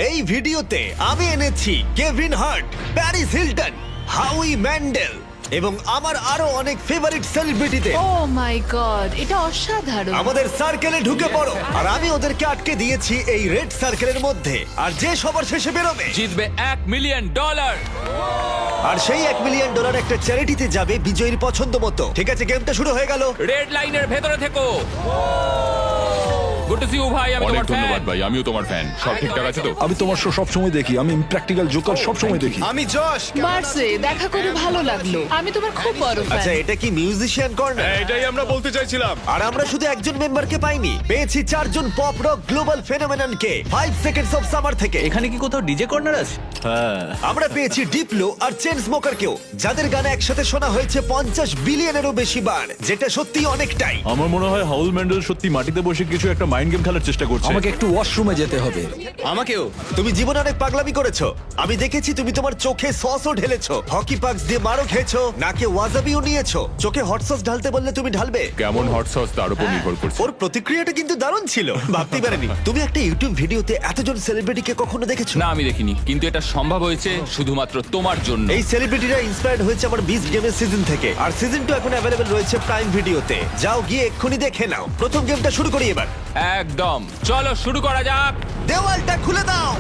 এই ভিডিওতে আমি এনেছি Kevin Hart, Paris Hilton, হাউই Mendel এবং আমার আরো অনেক ফেভারিট সেলিব্রিটিদের। ও মাই গড, এটা অসাধারণ। আমাদের সার্কেলে ঢুকে পড়ো, আর আমি ওদেরকে আটকে দিয়েছি এই রেড সার্কেলের মধ্যে, আর যে সবার শেষে বেরোবে জিতবে $1 মিলিয়ন। আর সেই $1 মিলিয়ন একটা চ্যারিটিতে যাবে বিজয়ীর পছন্দ মতো। ঠিক আছে, গেমটা শুরু হয়ে গেল। রেড লাইনের ভেতরে থেকো। গুড টু সি ইউ ভাই, আমি অনেক তোমার ধন্যবাদ ফ্যান। ভাই, আমিও তোমার ফ্যান। সব ঠিকঠাক আছে তো? আমি তোমার শো সবসময় দেখি, আমি প্র্যাকটিক্যাল জোকার সবসময় দেখি। আমি যশ। মার্সে দেখা করে ভালো লাগলো, আমি তোমার খুব বড় আচ্ছা, ফ্যান। এটা কি মিউজিশিয়ান কর্নার? এটাই আমরা বলতে চাইছিলাম। আর আমরা শুধু একজন মেম্বারকে পাইনি, পেয়েছি 4 জন পপ রক গ্লোবাল ফেনোমেননকে 5 সেকেন্ডস অফ সামার থেকে। এখানে কি কোথাও ডিজে কর্নার আছে? আমরা পেয়েছি ডিপ্লো আর চেন স্মোকারকেও, যাদের গানে একসাথে শোনা হয়েছে 50 বিলিয়নেরও বেশি বার, যেটা সত্যি অনেকটাই। আমার মনে হয় হাউল ম্যান্ডেল সত্যি মাটিতে বসে কিছু একটা মাইন্ড গেম খেলার চেষ্টা করছে। আমাকে একটু ওয়াশরুমে যেতে হবে। আমাকেও। তুমি জীবনে অনেক পাগলামি করেছো, আমি দেখেছি। তুমি তোমার চোখে সসও ঢেলেছো, হকি পাক্স দিয়ে মারও খেয়েছো, নাকে ওয়াজাবিও নিয়েছো। চোখে হট সস ঢালতে বললে তুমি ঢালবে। কেমন হট সস তার উপর নির্ভর করছে। ওর প্রতিক্রিয়াটা কিন্তু দারুণ ছিল, ভাবতেই পারেনি। তুমি একটা ইউটিউব ভিডিওতে এতজন সেলিব্রিটিকে কখনো দেখেছো? না, আমি দেখিনি, কিন্তু এটা সম্ভব হয়েছে শুধুমাত্র তোমার জন্য। এই সেলিব্রিটিরা ইন্সপায়ার্ড হয়েছে আমার বিস্ট গেমের সিজন থেকে, আর সিজন 2 এখন অ্যাভেলেবল রয়েছে প্রাইম ভিডিওতে। যাও গিয়ে এক্ষুনি দেখে নাও। প্রথম গেমটা শুরু করি এবার। একদম, চলো শুরু করা যাক। দেওয়ালটা খুলে দাও।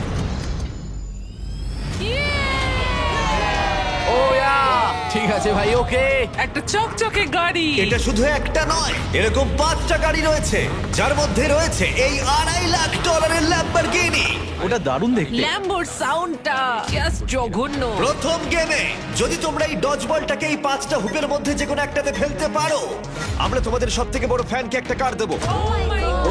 ঠিক আছে ভাই, ওকে। একটা চকচকে গাড়ি। এটা শুধু একটা নয়, এরকম 5টা গাড়ি রয়েছে, যার মধ্যে রয়েছে এই $2.5 লাখ ল্যাম্বরগিনি। ওটা দারুণ দেখতে। ল্যাম্বোর সাউন্ডটা জাস্ট জঘন্য। প্রথম গেমে যদি তোমরা এই ডজ বলটাকে এই 5টা হুপের মধ্যে যে কোনো একটাতে ফেলতে পারো, আমরা তোমাদের সবথেকে বড় ফ্যানকে একটা কার দেবো।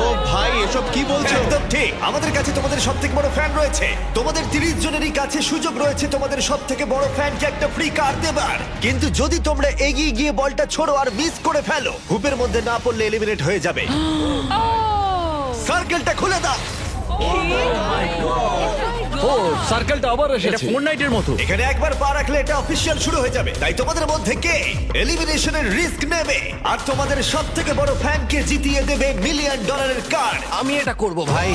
ও ভাই, এসব কি বলছো? একদম ঠিক, আমাদের কাছে তোমাদের সবথেকে বড় ফ্যান রয়েছে। তোমাদের 30 জনেরই কাছে সুযোগ রয়েছে তোমাদের সবথেকে বড় ফ্যানকে একটা ফ্রি কার দেবার। কিন্তু যদি তোমরা এগিয়ে গিয়ে বলটা ছোড়ো আর মিস করে ফেলো, হুপের মধ্যে না পড়লে এলিমিনেট হয়ে যাবে। সার্কেলটা খুলে দাও। ও, সার্কেলটা আবার এসেছে। এটা ফোরনাইটের মতো। এখানে একবার পা রাখলে এটা অফিসিয়াল শুরু হয়ে যাবে। তাই তোমাদের মধ্যে কে এলিমিনেশনের রিস্ক নেবে আর তোমাদের সবথেকে বড় ফ্যানকে জিতিয়ে দেবে $1 মিলিয়ন কার্ড? আমি এটা করব ভাই।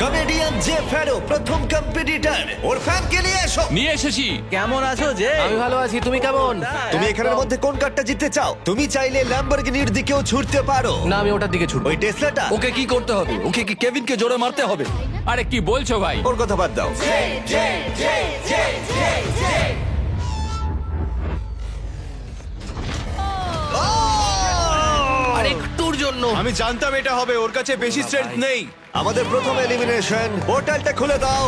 কমেডিয়ান জে ফ্যারো প্রথম কম্পিটিটর, ওর ফ্যানকে নিয়ে এসো। নিয়ে এসেছি। কেমন আছো যে? আমি ভালো আছি, তুমি কেমন? তুমি এখানের মধ্যে কোন কারটা জিততে চাও? তুমি চাইলে ল্যাম্বরগিনির দিকেও ছুটতে পারো। না, আমি ওটার দিকে ছুটবো। ওই টেসলাটা? ওকে কি করতে হবে? ওকে কি কেভিনকে জোরে মারতে হবে? আরে কি বলছো ভাই? ওর কথা বাদ দাও। আর একটুর জন্য। আমি জানতাম এটা হবে, ওর কাছে বেশি স্ট্রেংথ নেই। আমাদের প্রথম এলিমিনেশন, পোর্টালটা খুলে দাও।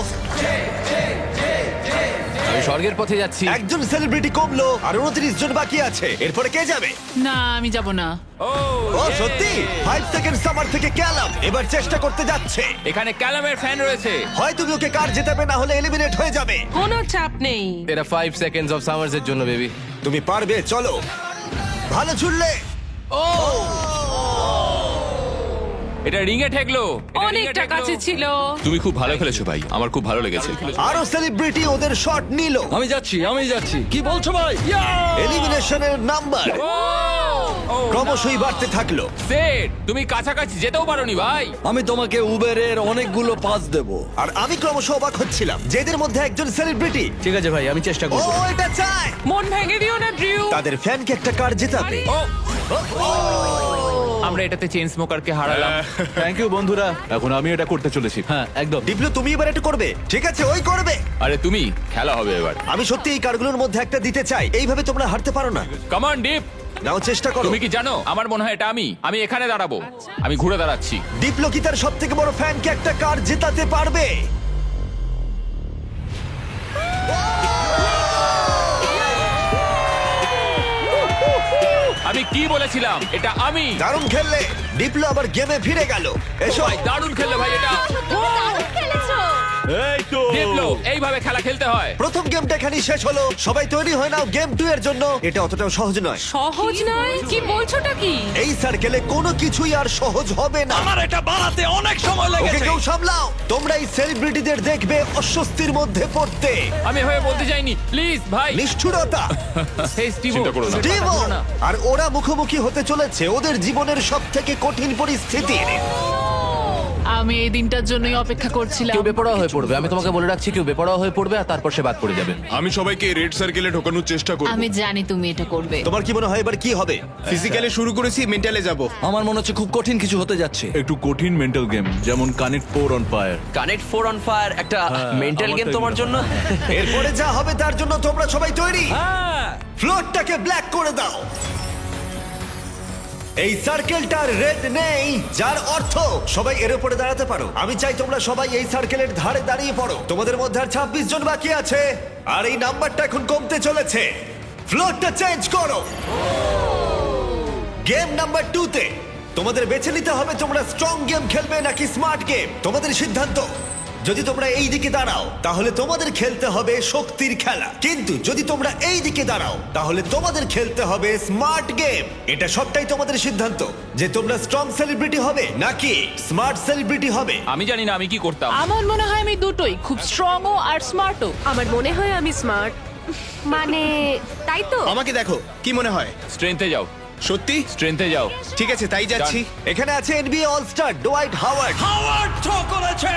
আমি স্বর্গের পথে যাচ্ছি। একজন সেলিব্রিটি কমলো আর 29 জন বাকি আছে। এরপরে কে যাবে? না, আমি যাব না। ও সত্যি? 5 সেকেন্ড সামার থেকে ক্যালাম এবার চেষ্টা করতে যাচ্ছে। এখানে ক্যালামের ফ্যান রয়েছে। হয় তুমি ওকে কার জেতাবে, না হলে এলিমিনেট হয়ে যাবে। কোনো চাপ নেই। এটা 5 সেকেন্ডস অফ সামার্স এর জন্য, বেবি। তুমি পারবে, চলো। ভালো ছুড়লে। এটা রিংয়ে ঠেকলো। অনেকটা কাছে ছিল। তুমি খুব ভালো খেলেছো ভাই, আমার খুব ভালো লেগেছে। আরো সেলিব্রিটি ওদের শট নিল। আমি যাচ্ছি। কি বলছো ভাই? এলিমিনেশনের নাম্বার ক্রমশই বাড়তে থাকলো। সেট, তুমি কাছাকাছি যেতেও পারোনি ভাই। আমি তোমাকে উবেরের অনেকগুলো পাস দেব। আর আমি ক্রমশ অবাক হচ্ছিলাম যে এদের মধ্যে একজন সেলিব্রিটি। ঠিক আছে ভাই, আমি চেষ্টা ও করব। এটা চায় মন ভেঙে দিও না, ড্রিউ। তাদের ফ্যানকে একটা কার জেতাবে। ও, আমরা এটাতে চেন স্মোকারকে হারালাম। থ্যাংক ইউ বন্ধুরা, এখন আমি এটা করতে চলেছি। হ্যাঁ, একদম। ডিপ্লো, তুমি এবার এটা করবে? ঠিক আছে, ওই করবে। আরে তুমি, খেলা হবে এবার। আমি সত্যি এই কারগুলোর মধ্যে একটা দিতে চাই। এইভাবে তোমরা হারতে পারো না। Come on deep. নাও চেষ্টা করো। তুমি কি জানো, আমার মনে হয় এটা আমি এখানে দাঁড়াবো। আমি ঘুরে দাঁড়াচ্ছি। ডিপ্লো কি তার সবথেকে বড় ফ্যানকে একটা কার জেতাতে পারবে? আমি কি বলেছিলাম, এটা আমি। দারুণ খেললে। ডিপ্লো আবার গেমে ফিরে গেল। এসো। ভাই দারুণ খেললে ভাই এটা। এই তো দেখলো, এইভাবে খেলা খেলতে হয়। প্রথম গেমটা এখানেই শেষ হলো। সবাই তৈরি হয়ে নাও গেম 2 এর জন্য। এটা অতটাও সহজ নয়। সহজ নয়? কি বলছোটা কি? এই সার্কেলে কোনো কিছুই আর সহজ হবে না। আমার এটা বাড়াতে অনেক সময় ওকে লেগেছে। কেউ সামলাও। তোমরা এই সেলিব্রিটিদের দেখবে অস্বস্তির মধ্যে পড়তে। আমি হয়ে বলতে চাইনি, প্লিজ ভাই। নিষ্ঠুরতা। হেই স্টিভো, চিন্তা করো না। স্টিভো। আর ওরা মুখোমুখি হতে চলেছে ওদের জীবনের সবথেকে কঠিন পরিস্থিতির। আমি এই দিনটার জন্যই অপেক্ষা করছিলাম। কেউ বেপরোয়া হয়ে পড়বে, আমি তোমাকে বলে রাখছি, কেউ বেপরোয়া হয়ে পড়বে আর তারপর সে বাদ পড়ে যাবে। আমি সবাইকে রেড সার্কেলে ঢোকানোর চেষ্টা করব। আমি জানি তুমি এটা করবে। তোমার কি মনে হয় এবার কি হবে? ফিজিক্যালে শুরু করেছি, মেন্টালে যাব। আমার মনে হচ্ছে খুব কঠিন কিছু হতে যাচ্ছে। একটু কঠিন মেন্টাল গেম, যেমন connect 4 on fire. Connect 4 on fire একটা মেন্টাল আমার গেম তো তোমার এগুলো- জন্য। এরপরে যা হবে তার জন্য তোমরা সবাই তৈরি? হ্যাঁ ফ্লোরটাকে ব্ল্যাক করে দাও। এই সার্কেলটার রেড নেই, যার অর্থ সবাই এর উপরে দাঁড়াতে পারো। আমি চাই তোমরা সবাই এই সার্কেলের ধারে দাঁড়িয়ে পড়ো। তোমাদের মধ্যে আর 26 জন বাকি আছে, আর এই নাম্বারটা এখন কমতে চলেছে। ফ্লোরটা চেঞ্জ করো। গেম নাম্বার 2 তে তোমাদের বেছে নিতে হবে তোমরা স্ট্রং গেম খেলবে নাকি স্মার্ট গেম। তোমাদের সিদ্ধান্ত। যদি তোমরা এই দিকে দাঁড়াও তাহলে তোমাদের খেলতে হবে শক্তির খেলা, কিন্তু যদি তোমরা এই দিকে দাঁড়াও তাহলে তোমাদের খেলতে হবে স্মার্ট গেম। এটা সবটাই তোমাদের সিদ্ধান্ত যে তোমরা স্ট্রং সেলিব্রিটি হবে নাকি স্মার্ট সেলিব্রিটি হবে। আমি জানি না আমি কি করতাম। আমার মনে হয় আমি দুটোই, খুব স্ট্রংও আর স্মার্টও। আমার মনে হয় আমি স্মার্ট, মানে তাই তো। আমাকে দেখো, কি মনে হয়? স্ট্রেংথে যাও, সত্যি? স্ট্রেংথে যাও। ঠিক আছে, তাই যাচ্ছি। এখানে আছে NBA all star Dwight Howard. Howard throw করেছে।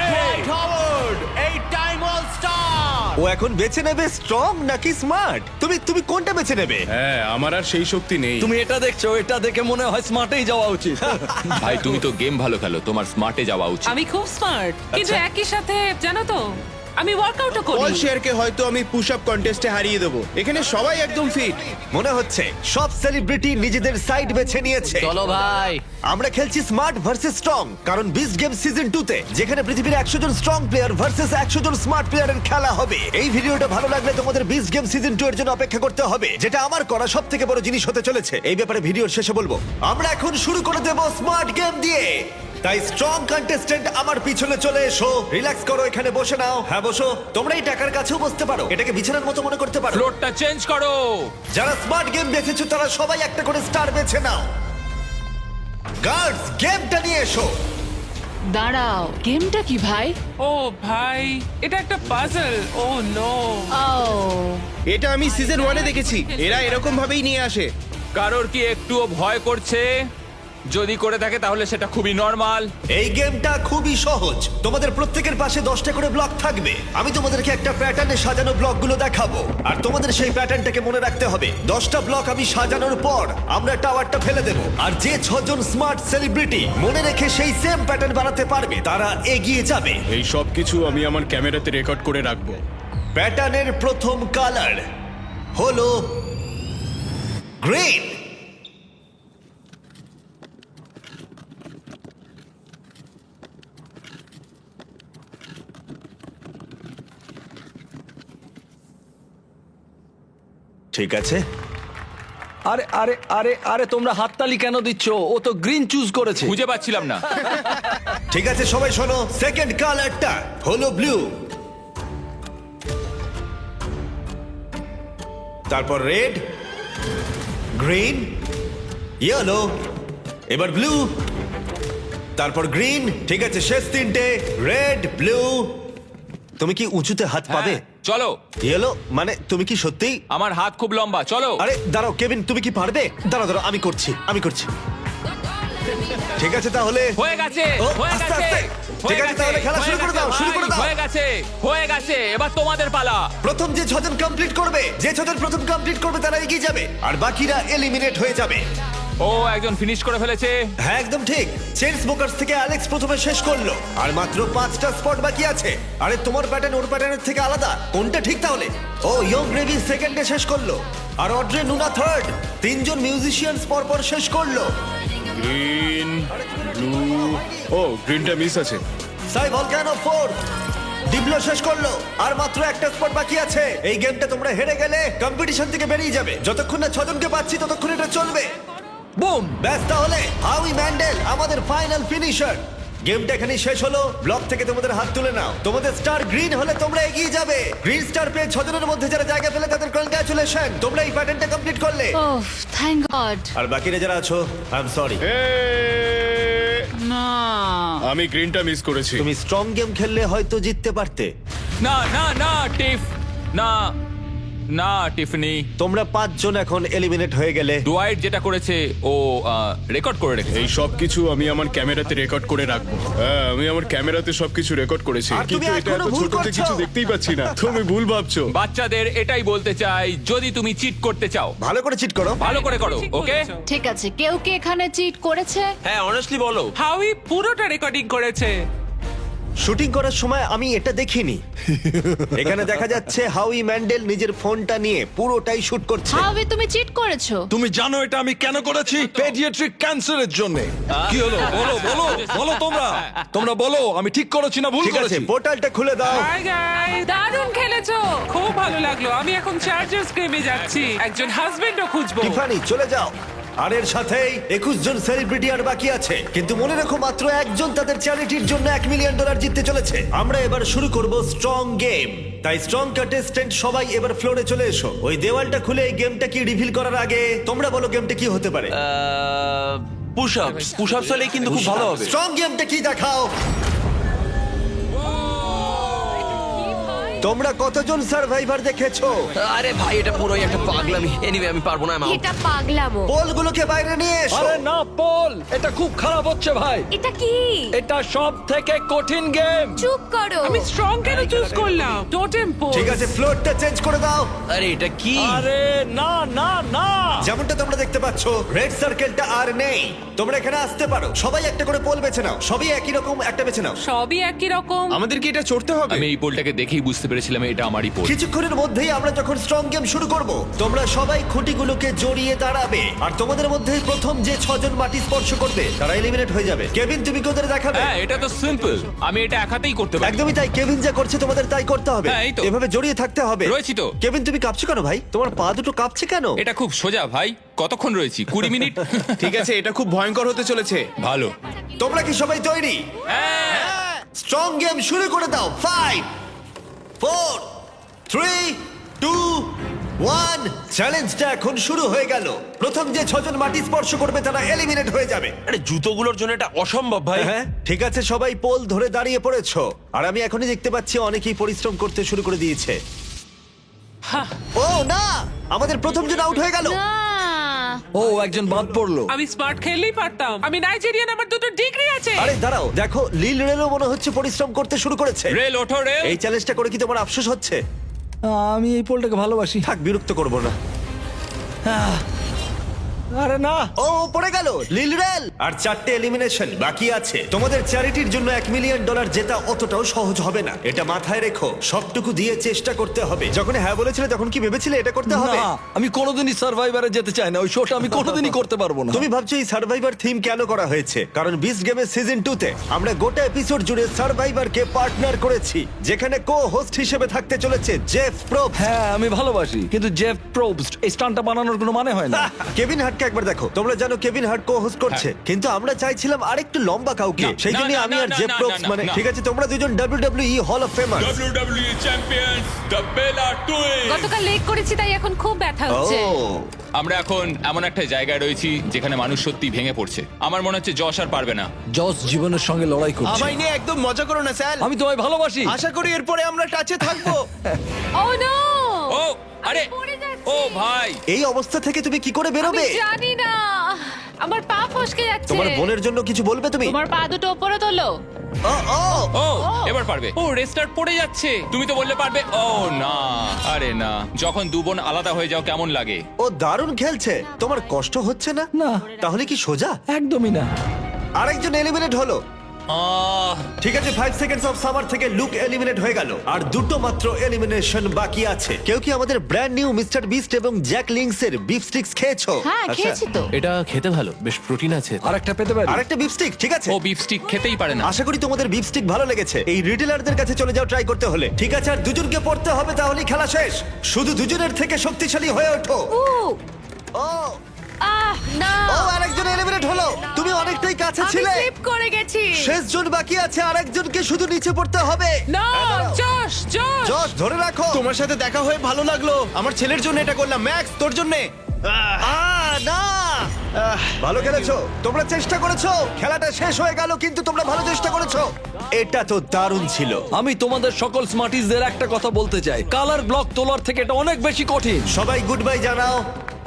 ও এখন বেছে নেবে স্ট্রং নাকি স্মার্ট। তুমি কোনটা বেছে নেবে? হ্যাঁ, আমার আর সেই শক্তি নেই। তুমি এটা দেখছো, এটা দেখে মনে হয় স্মার্টেই যাওয়া উচিত। ভাই তুমি তো গেম ভালো খেলো, তোমার স্মার্টে যাওয়া উচিত। আমি খুব স্মার্ট, কিন্তু একই সাথে জানো তো আমি ওয়ার্কআউটও করি। অল শেয়ারকে হয়তো আমি পুশ আপ কন্টেস্টে হারিয়ে দেবো। এখানে সবাই একদম ফিট। মনে হচ্ছে সব সেলিব্রিটি নিজেদের সাইড বেছে নিয়েছে। চলো ভাই। আমরা খেলছি স্মার্ট ভার্সেস স্ট্রং, কারণ বিস্ট গেম সিজন 2 তে যেখানে পৃথিবীর 100 জন স্ট্রং প্লেয়ার ভার্সেস 100 জন স্মার্ট প্লেয়ারের খেলা হবে। এই ভিডিওটা ভালো লাগলে তোমাদের বিস্ট গেম সিজন 2 এর জন্য অপেক্ষা করতে হবে, যেটা আমার করা সবথেকে বড় জিনিস হতে চলেছে। এই ব্যাপারে ভিডিওর শেষে বলবো। আমরা এখন শুরু করে দেব স্মার্ট গেম দিয়ে। তাই স্ট্রং কন্টেস্ট্যান্ট আমার পিছনে চলে এসো। রিল্যাক্স করো, এখানে বসে নাও। হ্যাঁ বসো। তোমরা এই টাকার কাছেও বসতে পারো, এটাকে বিছানার মতো মনে করতে পারো। ফ্লোরটা চেঞ্জ করো। যারা স্মার্ট গেম বেছেছো তারা সবাই একটা করে স্টার বেছে নাও। গার্ডস, গেমটা নিয়ে এসো। দাঁড়াও, গেমটা কি ভাই? ও ভাই, এটা একটা পাজল। ও নো। ও এটা আমি সিজন 1 এ দেখেছি। এরা এরকম ভাবেই নিয়ে আসে। কারোর কি একটুও ভয় করছে? যদি করে থাকে তাহলে সেটা খুবই নর্মাল। এই গেমটা খুবই সহজ। তোমাদের প্রত্যেকের পাশে 10টা করে ব্লক থাকবে। আমি তোমাদেরকে একটা প্যাটার্নে সাজানো ব্লকগুলো দেখাবো, আর তোমাদের সেই প্যাটার্নটাকে মনে রাখতে হবে। 10টা ব্লক আমি সাজানোর পর আমরা টাওয়ারটা ফেলে দেব, আর যে 6 জন স্মার্ট সেলিব্রিটি মনে রেখে সেই সেম প্যাটার্ন বানাতে পারবে তারা এগিয়ে যাবে। এই সব কিছু আমি আমার ক্যামেরাতে রেকর্ড করে রাখবো। প্যাটার্নের প্রথম কালার হলো গ্রিন। ঠিক আছে, আরে আরে আরে আরে তোমরা হাততালি কেন দিচ্ছ? ও তো গ্রিন চুজ করেছে। খুঁজে পাচ্ছিলাম না। ঠিক আছে সবাই শোনো। সেকেন্ড কালারটা হলো ব্লু, তারপর রেড, গ্রিন, ইয়েলো, এবার ব্লু, তারপর গ্রিন। ঠিক আছে, শেষ তিনটে রেড, ব্লু। তুমি কি উঁচুতে হাত পাবে? হ্যাঁ, চলো। ইয়েলো মানে তুমি কি সত্যিই? আমার হাত খুব লম্বা, চলো। আরে দাঁড়াও কেভিন, তুমি কি পারবে? দাঁড়াও আমি করছি। ঠিক আছে তাহলে হয়ে গেছে, ও, হয়ে আস্তে, গেছে, আস্তে। ঠিক হয়ে আছে, গেছে, তাহলে খেলা হয়ে শুরু করে গেছে দাও, শুরু করে ভাই, দাও। হয়ে গেছে, হয়ে গেছে। এবার তোমাদের পালা। প্রথম যে 6 জন কমপ্লিট করবে, যে 6 জন প্রথম কমপ্লিট করবে তারা এগিয়ে যাবে, আর বাকিরা এলিমিনেট হয়ে যাবে। ও একজন ফিনিশ করে ফেলেছে। হ্যাঁ একদম ঠিক। চেন স্মোকার্স থেকে অ্যালেক্স প্রথমে শেষ করলো, আর মাত্র 5টা স্পট বাকি আছে। আরে তোমার প্যাটার্ন ওর প্যাটার্নের থেকে আলাদা, কোনটা ঠিক তাহলে? ও ইয়ং গ্রেভি সেকেন্ডে শেষ করলো, আর অড্রে নুনা থার্ড। 3 জন মিউজিশিয়ানস পরপর শেষ করলো। গ্রিন, ব্লু, ও গ্রিনটা মিস আছে। সাই ভলকানো ফোর্থ, ডিপ্লো শেষ করলো, আর মাত্র একটা স্পট বাকি আছে। এই গেমটা তোমরা হেরে গেলে কম্পিটিশন থেকে বেরিয়ে যাবে। যতক্ষণ না 6 জনকে পাচ্ছি ততক্ষণ এটা চলবে। বুম। ব্যাস, তাহলে হাউই ম্যান্ডেল আমাদের ফাইনাল ফিনিশার। গেমটা এখানে শেষ হলো। ব্লক থেকে তোমাদের হাত তুলে নাও। তোমাদের স্টার গ্রিন হলে তোমরা এগিয়ে যাবে। গ্রিন স্টার পেয়ে 6 জনের মধ্যে যারা জায়গা পেলে তাদের কনগ্রাচুলেশন, তোমরা এই প্যাটার্নটা কমপ্লিট করলে। ওহ থ্যাংক গড। আর বাকিরা যারা আছো, আই এম সরি। না, আমি গ্রিনটা মিস করেছি। তুমি স্ট্রং গেম খেললে হয়তো জিততে পারতে। না না না টিফ, না না টিফনি, তোমরা 5 জন এখন এলিমিনেট হয়ে গেলে। ডুয়াইট যেটা করেছে ও রেকর্ড করে রেখেছে। এই সব কিছু আমি আমার ক্যামেরাতে রেকর্ড করে রাখবো। হ্যাঁ, আমি আমার ক্যামেরাতে সবকিছু রেকর্ড করেছি, আর তুমি কিন্তু এটা এখনো এত ভুল ছোটতে করছো। কিছু দেখতেই পাচ্ছি না। তুমি ভুল ভাবছো। বাচ্চাদের এটাই বলতে চাই, যদি তুমি চিট করতে চাও ভালো করে চিট করো। ভালো করে করো, ঠিক ওকে? বলেছো। ঠিক আছে, কেউ কি এখানে চিট করেছে? হ্যাঁ অনেস্টলি বলো। হাউই পুরোটা রেকর্ডিং করেছে। শুটিং করার সময় আমি এটা দেখিনি। এখানে দেখা যাচ্ছে হাউই ম্যান্ডেল নিজের ফোনটা নিয়ে পুরোটাই শুট করছে। হাউই, তুমি চিট করেছো? তুমি জানো এটা আমি কেন করেছি? পেডিয়াট্রিক ক্যান্সারের জন্য। কি হলো? বলো বলো বলো তোমরা বলো আমি ঠিক করেছি না ভুল ঠিক আছে, করেছি? পোর্টালটা খুলে দাও। হাই গাইস, দারুণ খেলেছো, খুব ভালো লাগলো। আমি এখন চার্জার্স গেমে যাচ্ছি, একজন হাজবেন্ডও খুঁজবো। টিফানি চলে যাও। আর এর সাথেই 21 জন সেলিব্রিটি আর বাকি আছে, কিন্তু মনে রাখো মাত্র একজন তাদের চ্যারিটির জন্য $1 মিলিয়ন জিততে চলেছে। আমরা এবার শুরু করব স্ট্রং গেম। তাই স্ট্রং কন্টেস্ট্যান্ট সবাই এবার ফ্লোরে চলে এসো। ওই দেওয়ালটা খুলে এই গেমটা কি রিভিল করার আগে তোমরা বলো গেমটা কি হতে পারে। পুশ আপস হলে কিন্তু খুব ভালো হবে। স্ট্রং গেমটা কি দেখাও। তোমরা কতজন সার্ভাইভার দেখেছো? আরে ভাই এটা পুরোই একটা পাগলামি। এনিওয়ে আমি পারবো না, আমি out। এটা পাগলামো। বলগুলোকে বাইরে নিয়ে এসো। আরে না পল, এটা খুব খারাপ হচ্ছে ভাই। এটা কি? এটা সব থেকে কঠিন গেম। চুপ করো। আমি স্ট্রং কেন চুজ করলাম? Totem pose. ঠিক আছে, ফ্লোরটা চেঞ্জ করে দাও। আরে এটা কি? আরে না না না। যেমনটা তোমরা দেখতে পাচ্ছ, রেড সার্কেলটা আর নেই। তোমরা এখানে আসতে পারো, সবাই একটা করে পোল বেছে নাও। সবই একই রকম, একটা বেছে নাও। সবই একই রকম। আমাদের কি এটা চড়তে হবে? আমি এই পোলটাকে দেখেই বুঝতে পেরেছিলাম এটা আমারই পোল। কিছুক্ষণের মধ্যেই আমরা যখন স্ট্রং গেম শুরু করব, তোমরা সবাই খুঁটিগুলোকে জড়িয়ে দাঁড়াবে। আর তোমাদের মধ্যে প্রথম যে 6 জন মাটি স্পর্শ করবে তারা এলিমিনেট হয়ে যাবে। কেভিন, তুমি কোথায় দেখাবে? হ্যাঁ, এটা তো সিম্পল, আমি এটা এক হাতেই করতে পারি। একদমই তাই, কেভিন যা করছে তোমাদের তাই করতে হবে। হ্যাঁ, এই তো। এভাবে জড়িয়ে থাকতে হবে। রয়েছি তো। কেভিন, তুমি কাঁপছো কেন ভাই? তোমার পা দুটো কাঁপছে কেন? এটা খুব সোজা ভাই, কতক্ষণ রয়েছি? 20 মিনিট। ঠিক আছে, এটা খুব ভয়ঙ্কর হতে চলেছে। ভালো। তোমরা কি সবাই তৈরি? স্ট্রং গেম শুরু করে দাও। 5 4 3 2 1 চ্যালেঞ্জটা এখন শুরু হয়ে গেল। প্রথম যে 6 জন মাটি স্পর্শ করবে তারা এলিমিনেট হয়ে যাবে। আরে জুতোগুলোর জন্য এটা অসম্ভব ভাই। হ্যাঁ, ঠিক আছে, সবাই পোল ধরে দাঁড়িয়ে পড়েছো। আর আমি এখনই দেখতে পাচ্ছি অনেকেই পরিশ্রম করতে শুরু করে দিয়েছে। ও না, আমাদের প্রথম জন আউট হয়ে গেল। না। ও একজন বাদ পড়লো। আমি স্মার্ট খেললেই পারতাম। আমি নাইজেরিয়ান, আমার 2টো ডিগ্রি আছে। আরে দাঁড়াও, দেখো লিল রেলও মনে হচ্ছে পরিশ্রম করতে শুরু করেছে। রেল ওঠো, রেল। এই চ্যালেঞ্জটা করে কি তোমার আফসোস হচ্ছে? আমি এই পোলটাকে ভালোবাসি। থাক, বিরক্ত করবো না। আরে না। ও পড়ে গেল লিল রেল। আর 4টে এলিমিনেশন বাকি আছে। তোমাদের চ্যারিটির জন্য $1 মিলিয়ন জেতা অতটাও সহজ হবে না, এটা মাথায় রেখো। সবটুকু দিয়ে চেষ্টা করতে হবে। যখন হ্যাঁ বলেছিলে তখন কি ভেবেছিলে এটা করতে হবে? না, আমি কোনোদিনই সার্ভাইভারে যেতে চাই না। ওই শোটা আমি কোনোদিনই করতে পারবো না। তুমি ভাবছো এই সার্ভাইভার থিম কেন করা হয়েছে? কারণ বিস্ট গেমের সিজন 2 তে আমরা গোটা এপিসোড জুড়ে সার্ভাইভারকে পার্টনার করেছি, যেখানে কো হোস্ট হিসেবে থাকতে চলেছে জেফ প্রোবস। হ্যাঁ আমি ভালোবাসি, কিন্তু জেফ প্রোবস্ট এই স্টান্টটা বানানোর কোনো মানে হয় না। কেভিন হার্টকে একবার দেখো। তোমরা জানো কেভিন হার্ট কো হোস্ট করছে, কিন্তু আমরা চাইছিলাম আরেকটু লম্বা কাউকে। না, সেই জন্য না, আমি না, আর না, জেফ না, প্রোবস না, মানে না। ঠিক আছে, তোমরা দুজন WWE hall of famer. WWE champions the Bella twins. গতকাল লেগ করেছি তাই এখন খুব ব্যথা হচ্ছে। আমরা এখন এমন একটা জায়গায় রয়েছি যেখানে মানুষ সত্যি ভেঙে পড়ছে। আমার মনে হচ্ছে যশ আর পারবে না। জস জীবনের সঙ্গে লড়াই করছে। আমায় নিয়ে একদম মজা করো না স্যার। আমি তোমায় ভালোবাসি। আশা করি এরপরে আমরা টাচে থাকবো। ও নো! ও আরে, পড়ে যাচ্ছি। ও ভাই, এই অবস্থা থেকে তুমি কি করে আমি বেরোবে? জানি না, আমার পা ফসকে যাচ্ছে। তোমার বোনের জন্য কিছু বলবে তুমি? তোমার পা দুটো উপরে তোলো। ও ও ও এবার পারবে। ও রেস্টার্ট পড়ে যাচ্ছে, তুমি তো বললে পারবে। ও না, আরে না, যখন দু বোন আলাদা হয়ে যাও কেমন লাগে? ও দারুণ খেলছে। তোমার কষ্ট হচ্ছে না? না। তাহলে কি সোজা? একদমই না। আরেকজন এলিমিনেট হলো। ঠিক আছে, 5 সেকেন্ডস অফ সামার থেকে লুক এলিমিনেট হয়ে গেল। আর দুটো মাত্র এলিমিনেশন বাকি আছে। কেউ কি আমাদের ব্র্যান্ড নিউ মিস্টার বিস্ট এবং জ্যাক লিংস এর বিফ স্টিক্স খেয়েছো? হ্যাঁ, আচ্ছা। খেয়েছি তো। এটা খেতে ভালো, বেশ প্রোটিন আছে। আরেকটা পেতে পারি? আরেকটা বিফ স্টিক, ঠিক আছে। ও বিফ স্টিক খেতেই পারে না। আশা করি তোমাদের বিফ স্টিক ভালো লেগেছে। এই রিটেলারদের কাছে চলে যাও ট্রাই করতে হলে। ঠিক আছে, আর দুজনকে পড়তে হবে, তাহলেই খেলা শেষ। শুধু দুজনের থেকে শক্তিশালী হয়ে ওঠো। ও ও না, ও আরেকজন এলিমিনেট হলো। তুমি অনেকটাই কাছে আমি ছিলে। স্লিপ করে গেছি। শেষ জন বাকি আছে, আরেকজনকে শুধু নিচে পড়তে হবে। না, দাঁড়াও। Josh Josh. জশ ধরে রাখো। তোমার সাথে দেখা হয়ে ভালো লাগলো। আমার ছেলের জন্য এটা করলাম। ম্যাক্স, তোর জন্য। না ভালো খেলেছো, তোমরা চেষ্টা করেছো, খেলাটা শেষ হয়ে গেল কিন্তু তোমরা ভালো চেষ্টা করেছো। এটা তো দারুণ ছিল। আমি তোমাদের সকল স্মার্টিসদের একটা কথা বলতে চাই, কালার ব্লক তোলার থেকে এটা অনেক বেশি কঠিন। সবাই গুড বাই জানাও,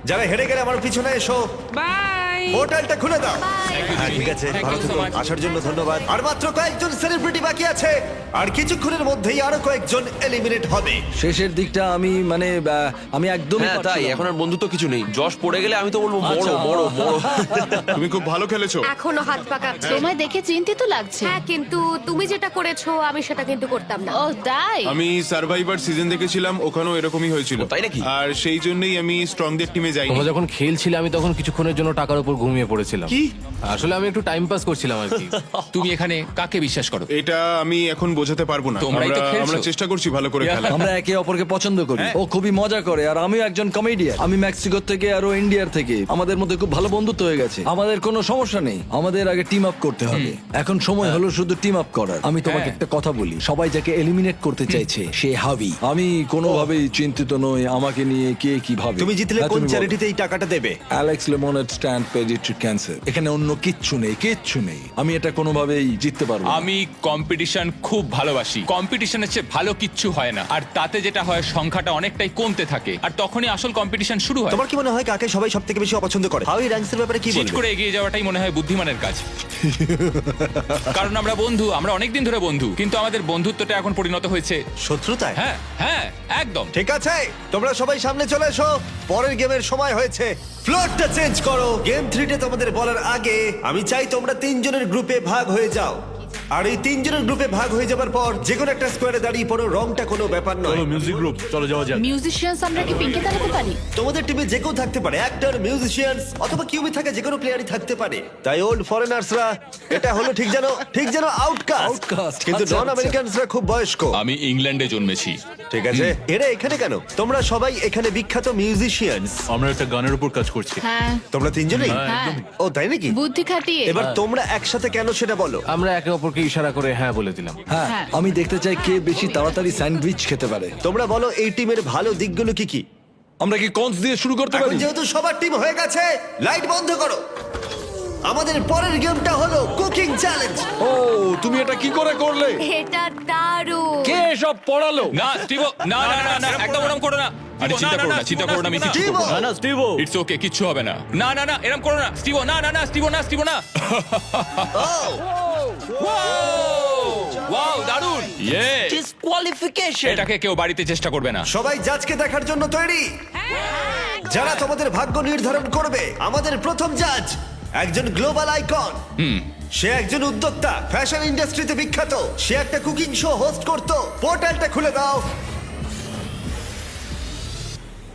যারা হেরে গেলে আমার পিছনে এসো। বাই। পোর্টালটা খুলে দাও। Thank you, হ্যাঁ, Jimmy. ঠিক আছে, Thank ভালো you so থেকো। much. আসার জন্য ধন্যবাদ। আর মাত্র কয়েকজন সেলিব্রিটি বাকি আছে, আর কিছুক্ষণের মধ্যেই আরো কয়েকজন এলিমিনেট হবে। শেষের দিকটা আমি একদমই হ্যাঁ তাই, পারছিলাম না। এখন আর বন্ধুত্ব কিছু নেই। যশ পড়ে গেলে আমি তো বলবো মরো আচ্ছা। মরো মরো। তুমি খুব ভালো খেলেছো। এখনো হাত পাকাচ্ছে। তোমায় দেখে চিন্তিত লাগছে। হ্যাঁ, কিন্তু তুমি যেটা করেছো আমি সেটা কিন্তু করতাম না। ও তাই? আমি সার্ভাইভার সিজন দেখেছিলাম, ওখানেও এরকমই হয়েছিল। তাই নাকি? আর সেই জন্যই আমি স্ট্রংদের টিমে যাইনি। তোমরা যখন খেলছিলে আমি তখন কিছুক্ষণের জন্য টাকার উপর ঘুমিয়ে পড়েছিলাম। কি? আসলে আমি একটু টাইম পাস করছিলাম আর কি। তুমি এখানে কাকে বিশ্বাস করো? এটা আমি এখন বোঝাতে পারবো না। তোমরাই তো খেলছো। আমরা চেষ্টা করছি ভালো করে খেলা। আমরা একে অপরকে পছন্দ করি, ও খুবই মজা করে আর আমিও একজন কমেডিয়ান। আমি মেক্সিকো থেকে আর ও ইন্ডিয়ার থেকে, আমাদের মধ্যে খুব ভালো বন্ধুত্ব হয়ে গেছে। আমাদের কোনো সমস্যা নেই, আমাদের আগে টিম আপ করতে হবে। এখন সময় হলো শুধু টিম আপ করার। আমি তোমাকে একটা কথা বলি, সবাই যাকে এলিমিনেট করতে চাইছে সে হাবি। আমি কোনোভাবেই চিন্তিত নই আমাকে নিয়ে কে কি ভাবে। তুমি জিতলে হ্যাঁ, কোন তুমি বলো। চ্যারিটিতে এই টাকাটা দেবে? অ্যালেক্স লেমনের স্ট্যান্ড পেডিয়াট্রিক ক্যান্সার। এখানে অন্য কিচ্ছু নেই, কিচ্ছু নেই। আমি এটা কোনোভাবেই জিততে পারবো না। আমি কম্পিটিশন খুব ভালোবাসি। কম্পিটিশনের চেয়ে ভালো কিচ্ছু হয় না, আর তাতে যেটা হয় সংখ্যাটা অনেকটাই কমতে থাকে, আর তখনই আসল কম্পিটিশন শুরু হয়। তোমার কি মনে হয় কাকে সবাই সবথেকে বেশি অপছন্দ করে? হাউই র্যাঙ্কসের ব্যাপারে কি চিট বলবে? করে এগিয়ে যাওয়াটাই মনে হয় বুদ্ধিমানের কাজ। কারণ আমরা বন্ধু, আমরা অনেকদিন ধরে বন্ধু, কিন্তু আমাদের বন্ধুত্বটা এখন পরিণত হয়েছে। শত্রুতায়? হ্যাঁ হ্যাঁ একদম। ঠিক আছে, তোমরা সবাই সামনে চলে এসো, পরের গেমের সময় হয়েছে। ফ্লোরটা চেঞ্জ করো। গেম 3 তে তোমাদের বলার আগে আমি চাই তোমরা 3 জনের গ্রুপে ভাগ হয়ে যাও। আর এই 3 জনের গ্রুপে ভাগ হয়ে যাবার পর যে কোনো একটা স্কোয়ারে দাঁড়িয়ে পড়ো, রংটা কোনো ব্যাপার নয়। মিউজিক গ্রুপ, চলো যাওয়া যাক। মিউজিশিয়ানস আমরা কি পিঙ্কে দাঁড়াতে পারি? তোমাদের টিমে যে কেউ থাকতে পারে, অ্যাক্টর, মিউজিশিয়ানস অথবা কিউবি থাকা যে কোনো প্লেয়ারই থাকতে পারে। তাই ওল্ড ফরেনার্সরা, এটা হলো ঠিক যেন আউটকাস্ট, Outcast, কিন্তু আচ্ছা, নন আমেরিকানসরা খুব বয়স্ক। আমি ইংল্যান্ডে জন্মেছি। ঠিক আছে, এরা এখানে কেন? তোমরা সবাই এখানে বিখ্যাত মিউজিশিয়ানস। আমরা একটা গানের উপর কাজ করছি। হ্যাঁ তোমরা 3 জনেই? হ্যাঁ। ও তাই নাকি? বুদ্ধি খাটিয়ে। এবার তোমরা একসাথে কেন সেটা বলো। আমরা একে অপরকে ইশারা করে হ্যাঁ বলে দিলাম। হ্যাঁ, হ্যাঁ। আমি দেখতে চাই কে বেশি তাড়াতাড়ি স্যান্ডউইচ খেতে পারে। তোমরা বলো এই টিমের ভালো দিকগুলো কি কি? আমরা কি কনস দিয়ে শুরু করতে এখন পারি? যেহেতু সবার টিম হয়ে গেছে, লাইট বন্ধ করো। আমাদের পরের গেমটা হলো কুকিং চ্যালেঞ্জ। ও, তুমি এটা কি করে করলে? এটা দারুণ। কে সব পড়ালো? না স্টিভো, না না না না, একদম ওরম করো না। আরে চিন্তা করো না, চিন্তা করো না, আমি কিছু স্টিভো! করবো না। ইটস ওকে, কিচ্ছু হবে না। না না না, এরকম করো না স্টিভো, না না না স্টিভো, না স্টিভো না। ওয়াও, দারুণ। ইয়ে, ডিসকোয়ালিফিকেশন। এটাকে কেউ বাড়িতে চেষ্টা করবে না। সবাই জাজকে দেখার জন্য তৈরি? যারা তোমাদের ভাগ্য নির্ধারণ করবে। আমাদের প্রথম জাজ একজন গ্লোবাল আইকন। সে একজন উদ্যোক্তা, ফ্যাশন ইন্ডাস্ট্রিতে বিখ্যাত। সে একটা কুকিং শো হোস্ট করতো। পোর্টালটা খুলে দাও।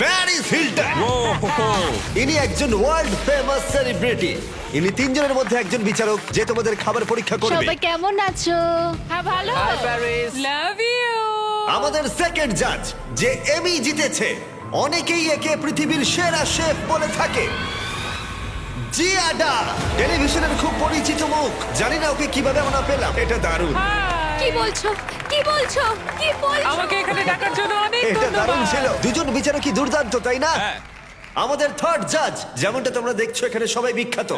Paris Hilton. ইনি একজন ওয়ার্ল্ড ফেমাস সেলিব্রিটি। ইনি 3 জনের মধ্যে একজন বিচারক যে তোমাদের খাবার পরীক্ষা করবে। সবাই কেমন আছো? হ্যাঁ ভালো। Love you. আমাদের সেকেন্ড জাজ যে এমি জিতেছে, অনেকেই একে পৃথিবীর সেরা শেফ বলে থাকে, জিয়াডা। টেলিভিশনের খুব পরিচিত মুখ। জানি না ওকে কিভাবে আমরা পেলাম। এটা দারুণ। কি বলছো? কি বলছো? কি বলছো? আমাকে এখানে ডাকার জন্য অনেক এটা দারুণ ধন্যবাদ। ছিল। দুজন বিচারকই দুর্দান্ত, তাই না? হ্যাঁ। আমাদের থার্ড জাজ, যেমনটা তোমরা দেখছো এখানে সবাই বিখ্যাত।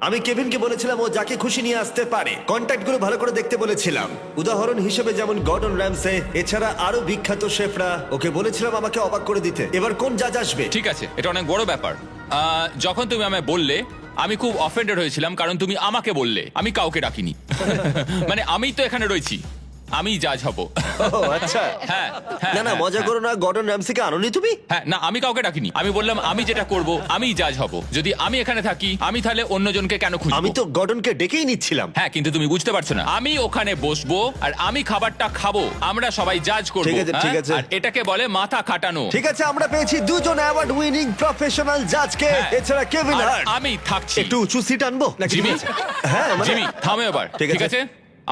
আমি কেভিনকে বলেছিলাম ও যাকে খুশি নিয়ে আসতে পারে। কন্ট্যাক্ট গুলো ভালো করে দেখতে বলেছিলাম। উদাহরণ হিসেবে যেমন গর্ডন র্যামসে, এছাড়া আরো বিখ্যাত শেফরা। ওকে বলেছিলাম আমাকে অবাক করে দিতে। এবার কোন জাজ আসবে? ঠিক আছে, এটা অনেক বড় ব্যাপার। যখন তুমি আমায় বললে আমি খুব অফেন্ডেড হয়েছিলাম, কারণ তুমি আমাকে বললে, আমি কাউকে ডাকিনি। মানে আমি তো এখানে রয়েছি, আমি জাজ হব। ও আচ্ছা। হ্যাঁ হ্যাঁ, না না, হ্যাঁ, মজা হ্যাঁ। করো না। গর্ডন র্যামসিকে আনোনি তুমি? হ্যাঁ, না আমি কাউকে ডাকিনি। আমি বললাম আমি যেটা করব, আমি জাজ হব। যদি আমি এখানে থাকি, আমি তাহলে অন্যজনকে কেন খুঁজবো? আমি তো গর্ডনকে ডেকেই নিচ্ছিলাম। হ্যাঁ, কিন্তু তুমি বুঝতে পারছো না। আমি ওখানে বসবো আর আমি খাবারটা খাবো, আমরা সবাই জাজ করবো। ঠিক আছে, ঠিক হ্যাঁ? আছে। আর এটাকে বলে মাথা খাটানো। ঠিক আছে, আমরা পেয়েছি 2 জন অ্যাওয়ার্ড উইনিং প্রফেশনাল জাজকে। হ্যাঁ। এছাড়া কেভিন আর হার্ট। আমি থাকছি। একটু উঁচু সিট আনবো নাকি? জিমি, হ্যাঁ মানে- জিমি থামো এবার। ঠিক ঠিক আছে। আছে,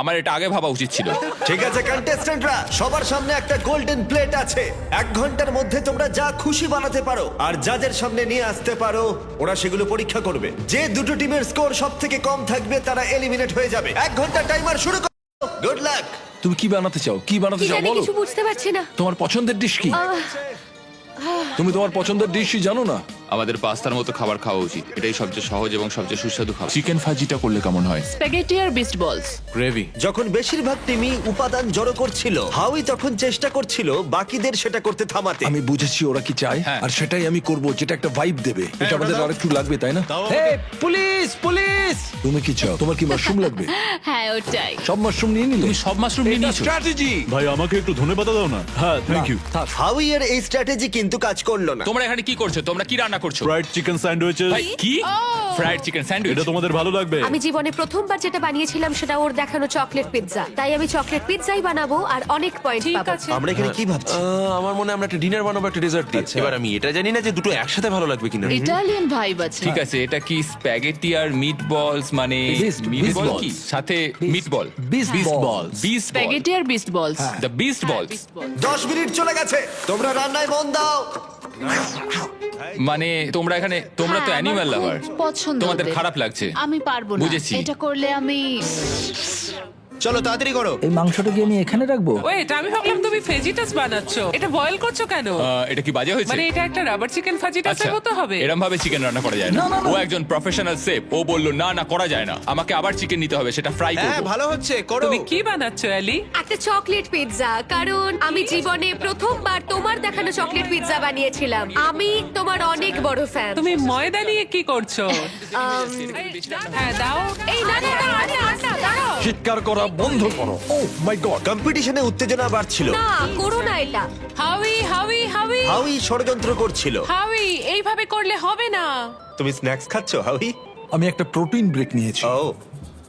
আমার এটা আগে ভাবা উচিত ছিল। ঠিক আছে কন্টেস্ট্যান্টরা, সবার সামনে একটা গোল্ডেন প্লেট আছে। 1 ঘন্টার মধ্যে তোমরা যা খুশি বানাতে পারো আর যাদের সামনে নিয়ে আসতে পারো, ওরা সেগুলো পরীক্ষা করবে। যে দুটো টিমের স্কোর সব থেকে কম থাকবে তারা এলিমিনেট হয়ে যাবে। 1 ঘন্টা টাইমার শুরু করো। Good luck. তুমি কি বানাতে চাও? কি বানাতে কি চাও জানি, বলো? কিছু বুঝতে পারছি না। তোমার পছন্দের ডিশ কি? তুমি তোমার পছন্দের ডিশই জানো না? আমাদের পাস্তার মতো খাবার খাওয়া উচিত। এটাই সবচেয়ে সহজ এবং সবচেয়ে সুস্বাদু খাবার। চিকেন ফাজিটা করলে কেমন হয়? স্প্যাগেটি আর বিস্ট বলস। গ্রেভি। যখন বেশিরভাগ টিমই উপাদান জড়ো করছিল, হাউই তখন চেষ্টা করছিল বাকিদের সেটা করতে থামাতে। আমি বুঝেছি ওরা কি চায়, হ্যাঁ। আর সেটাই আমি করব, যেটা একটা ভাইব দেবে। এটা আমাদের আরেকটু লাগবে, তাই না? Police police. তুমি কি চাও? তোমার কি মাশরুম লাগবে? হ্যাঁ ওটাই। সব মাশরুম নিয়ে নিলে? তুমি সব মাশরুম নিয়ে নিয়েছো? স্ট্র্যাটেজি। ভাই আমাকে একটু ধন্যবাদ দাও না। হ্যাঁ, থ্যাংক ইউ। হাউই এর এই স্ট্র্যাটেজি কিন্তু কাজ করলো না। তোমরা এখানে কি করছো? তোমরা কি রান্না করছো? Fried chicken sandwiches. ভাই, কি ফ্রাইড চিকেন স্যান্ডউইচ? এটা তোমাদের ভালো লাগবে। আমি জীবনে প্রথমবার যেটা বানিয়েছিলাম সেটা ওর দেখানো চকলেট পিৎজা। তাই আমি চকলেট পিৎজাই বানাবো আর অনেক পয়েন্ট ঠিক পাবো। আছে। আমরা এখানে কি ভাবছি? আমার মনে হয় আমরা একটা ডিনার বানাবো, একটা ডেজার্ট দিয়ে। এবার আমি এটা জানি না যে দুটো একসাথে ভালো লাগবে কিনা। ইটালিয়ান ভাইব আছে। ঠিক আছে, এটা কি স্প্যাগেটি আর মিট বলস, মানে Beast মিট বল balls। কি সাথে meat ball? Beast balls। Beast ball, spaghetti আর beast balls. The beast balls. 10 minute চলে গেছে, তোমরা রান্নায় মন দাও। মানে তোমরা এখানে, তোমরা তো হ্যাঁ, অ্যানিমাল আমার লাভার, খুব পছন্দ তোমাদের ওদের। খারাপ লাগছে। আমি পারবো না। বুঝেছি। এটা করলে আমি চলো তাড়াতাড়ি করো। এই মাংসটা কি আমি এখানে রাখবো? ওয়েট, আমি ভাবলাম তুমি ফেজিটাস বানাচ্ছো। এটা বয়েল করছো কেন? এটা কি বাজে হয়েছে? মানে এটা একটা রাবার চিকেন ফাজিটাসের আচ্ছা, মতো হবে? এরম ভাবে চিকেন রান্না করা যায় না। ও একজন প্রফেশনাল শেফ, ও বললো না না করা যায় না, আমাকে আবার চিকেন নিতে হবে, সেটা ফ্রাই হ্যাঁ করব। ভালো হচ্ছে, করো। তুমি কি বানাচ্ছো এলি? একটা চকলেট পিৎজা, কারণ আমি জীবনে প্রথমবার তোমার দেখানো চকলেট পিৎজা বানিয়েছিলাম। আমি তোমার অনেক বড় ফ্যান। তুমি ময়দা নিয়ে কি করছো? হ্যাঁ দাও। এই না না না, আরে আটা দাঁড়াও। চিৎকার করা বন্ধ করো। ও মাই গড। কম্পিটিশনে উত্তেজনা বাড়ছিল। না করো না এটা। হাউই হাউই হাউই হাউই ষড়যন্ত্র করছিল। হাউই, এইভাবে করলে হবে না। তুমি স্ন্যাক্স খাচ্ছো হাউই? আমি একটা প্রোটিন ব্রেক নিয়েছি। ও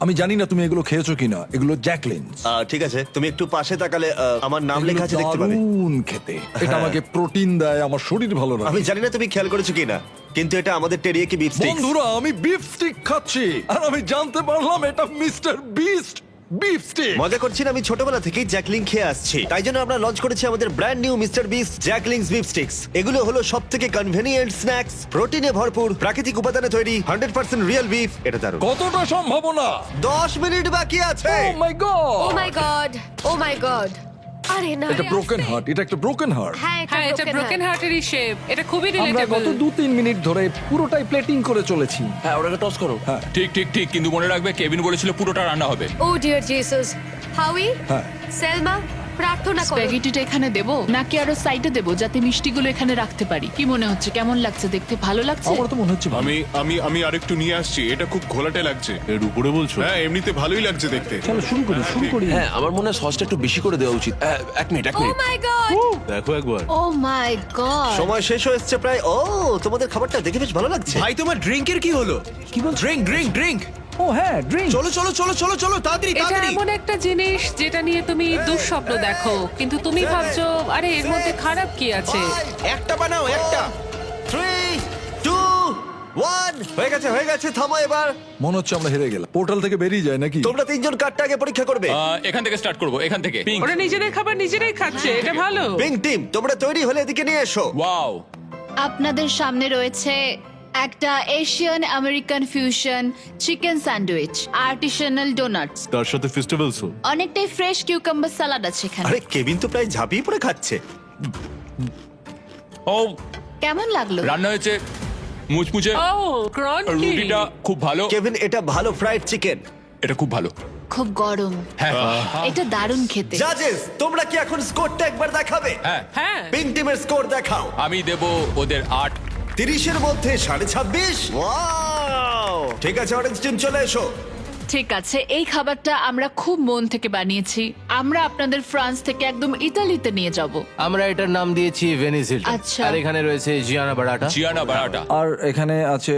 আমি জানি না তুমি এগুলো খেয়েছো কিনা। এগুলো জ্যাকলিন। ঠিক আছে, তুমি একটু পাশে তাকালে আমার নাম লেখা আছে দেখতে পাবে। দারুণ খেতে। এটা আমাকে প্রোটিন দেয়, আমার শরীর ভালো রাখে। আমি জানি না তুমি খেয়াল করেছো কিনা, কিন্তু এটা আমাদের টেরিয়াকি বিফ স্টিক। বন্ধুরা, আমি বিফ স্টিক খাচ্ছি আর আমি জানতে পারলাম এটা মিস্টার বিস্ট বিফ স্টিক। মজা করছি না, আমি ছোটবেলা থেকেই জ্যাকলিং খেয়ে আসছি, তাই জন্য আমরা লঞ্চ করেছি আমাদের brand new mister beast Jack Link's beef sticks. এগুলো হলো সব থেকে কনভেনিয়েন্ট স্ন্যাক্স, প্রোটিনে ভরপুর, প্রাকৃতিক উপাদানে তৈরি, 100% রিয়েল বিফ। এটা দারুণ। কতটা সম্ভাবনা? 10 মিনিট বাকি আছে। ও মাই ও গড। মাই গড, ও মাই গড। আরে না, এটা ব্রোকেন হার্ট, এটা একটা ব্রোকেন হার্ট। হ্যাঁ হ্যাঁ, এটা ব্রোকেন হার্টেরই শেপ। এটা খুবই আমরা রিলেটেবল। গত 2-3 মিনিট ধরে পুরোটাই প্লেটিং করে চলেছি। হ্যাঁ, ওটাকে টস করো। হ্যাঁ ঠিক ঠিক ঠিক, কিন্তু মনে রাখবে কেভিন বলেছিল পুরোটা রান্না হবে। ও ডিয়ার জিসাস। হাউই, হ্যাঁ। সেলমা, প্রার্থনা করো। স্প্যাগেটিটা এখানে দেবো নাকি আরো সাইডে দেবো, যাতে মিষ্টিগুলো এখানে রাখতে পারি? কি মনে হচ্ছে, কেমন লাগছে দেখতে? ভালো লাগছে? আমার তো মনে হচ্ছে ভালো। আমি আমি আমি আরেকটু নিয়ে আসছি, এটা খুব ঘোলাটে লাগছে। এর উপরে বলছো? হ্যাঁ, এমনিতে ভালোই লাগছে দেখতে। চলো শুরু করি, শুরু করি। হ্যাঁ, আমার মনে হয় সসটা একটু বেশি করে দেওয়া উচিত। এক মিনিট ও মাই গড, দেখো একবার। ও মাই গড। সময় শেষ হয়ে এসছে প্রায়। ও তোমাদের খাবারটা দেখে বেশ ভালো লাগছে। ভাই তোমার ড্রিঙ্কের কি হলো? কি বল? Drink drink drink. ও হ্যাঁ, ড্রিঙ্ক। চলো চলো চলো চলো চলো তাড়াতাড়ি এটা তাড়াতাড়ি। এমন একটা জিনিস যেটা নিয়ে তুমি দুঃস্বপ্ন দেখো, কিন্তু তুমি ভাবছো আরে এর মধ্যে খারাপ কি আছে? একটা বানাও, একটা। 3, 2, 1 হয়ে গেছে হয়ে গেছে, থামো এবার। মনে হচ্ছে আমরা হেরে গেলাম। পোর্টাল থেকে বেরিয়ে যায় নাকি? তোমরা তিনজন কার্ডটা আগে পরীক্ষা করবে। এখান থেকে স্টার্ট করব, এখান থেকে। পিঙ্ক। ওরা নিজেদের খাবার নিজেরাই খাচ্ছে, এটা ভালো। পিঙ্ক টিম, তোমরা তৈরি হলে এদিকে নিয়ে এসো। ওয়াও, আপনাদের সামনে রয়েছে একটা Asian American fusion chicken sandwich, artisanal donuts, তার সাথে ফেস্টিভ্যালসও। অনেকটাই ফ্রেশ কিউকাম্বার সালাড আছে এখানে। আরে কেভিন তো প্রায় ঝাঁপিয়ে পড়ে খাচ্ছে। ও কেমন লাগলো? রান্না হয়েছে মুচমুচে, ও ক্রঞ্চি। রুটিটা খুব ভালো, কেভিন, এটা ভালো ফ্রাইড চিকেন। এটা খুব ভালো। খুব গরম। হ্যাঁ এটা দারুণ খেতে। জাজেস, তোমরা কি এখন স্কোরটা একবার দেখাবে? হ্যাঁ, হ্যাঁ, পিঙ্ক টিমের স্কোর দেখাও। আমি দেব ওদের 8। 30-এর মধ্যে 26.5। ওয়াও! ঠিক আছে, অরেঞ্জ টিম চলে এসো। ঠিক আছে, এই খাবারটা আমরা খুব মন থেকে বানিয়েছি। আমরা আপনাদের ফ্রান্স থেকে একদম ইতালিতে নিয়ে যাব। আমরা এটার নাম দিয়েছি ভেনিস হিলটন। আচ্ছা। আর এখানে রয়েছে জিয়ানা বারাটা। চিয়ানা বারাটা। আর এখানে আছে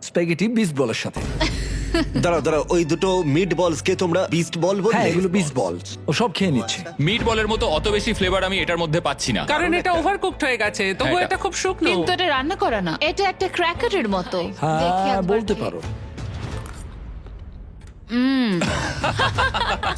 স্প্যাগেটি বিস্ট বলের সাথে। দাঁড়াও দাঁড়াও, ওই দুটো মিট বলস কে তোমরা বিস্ট বল বললে? হ্যাঁ, এগুলো বিস্ট বলস। ও সব খেয়ে নিচ্ছে। মিট বলের মতো অত বেশি ফ্লেভার আমি এটার মধ্যে পাচ্ছি না। কারণ এটা ওভারকুকড হয়ে গেছে, তবু হ্যাঁ, এটা খুব শুকনো। কিন্তু এটা রান্না করা না, এটা একটা ক্র্যাকারের মতো। দেখি হ্যাঁ, একবার বলতে খেয়ে। পারো।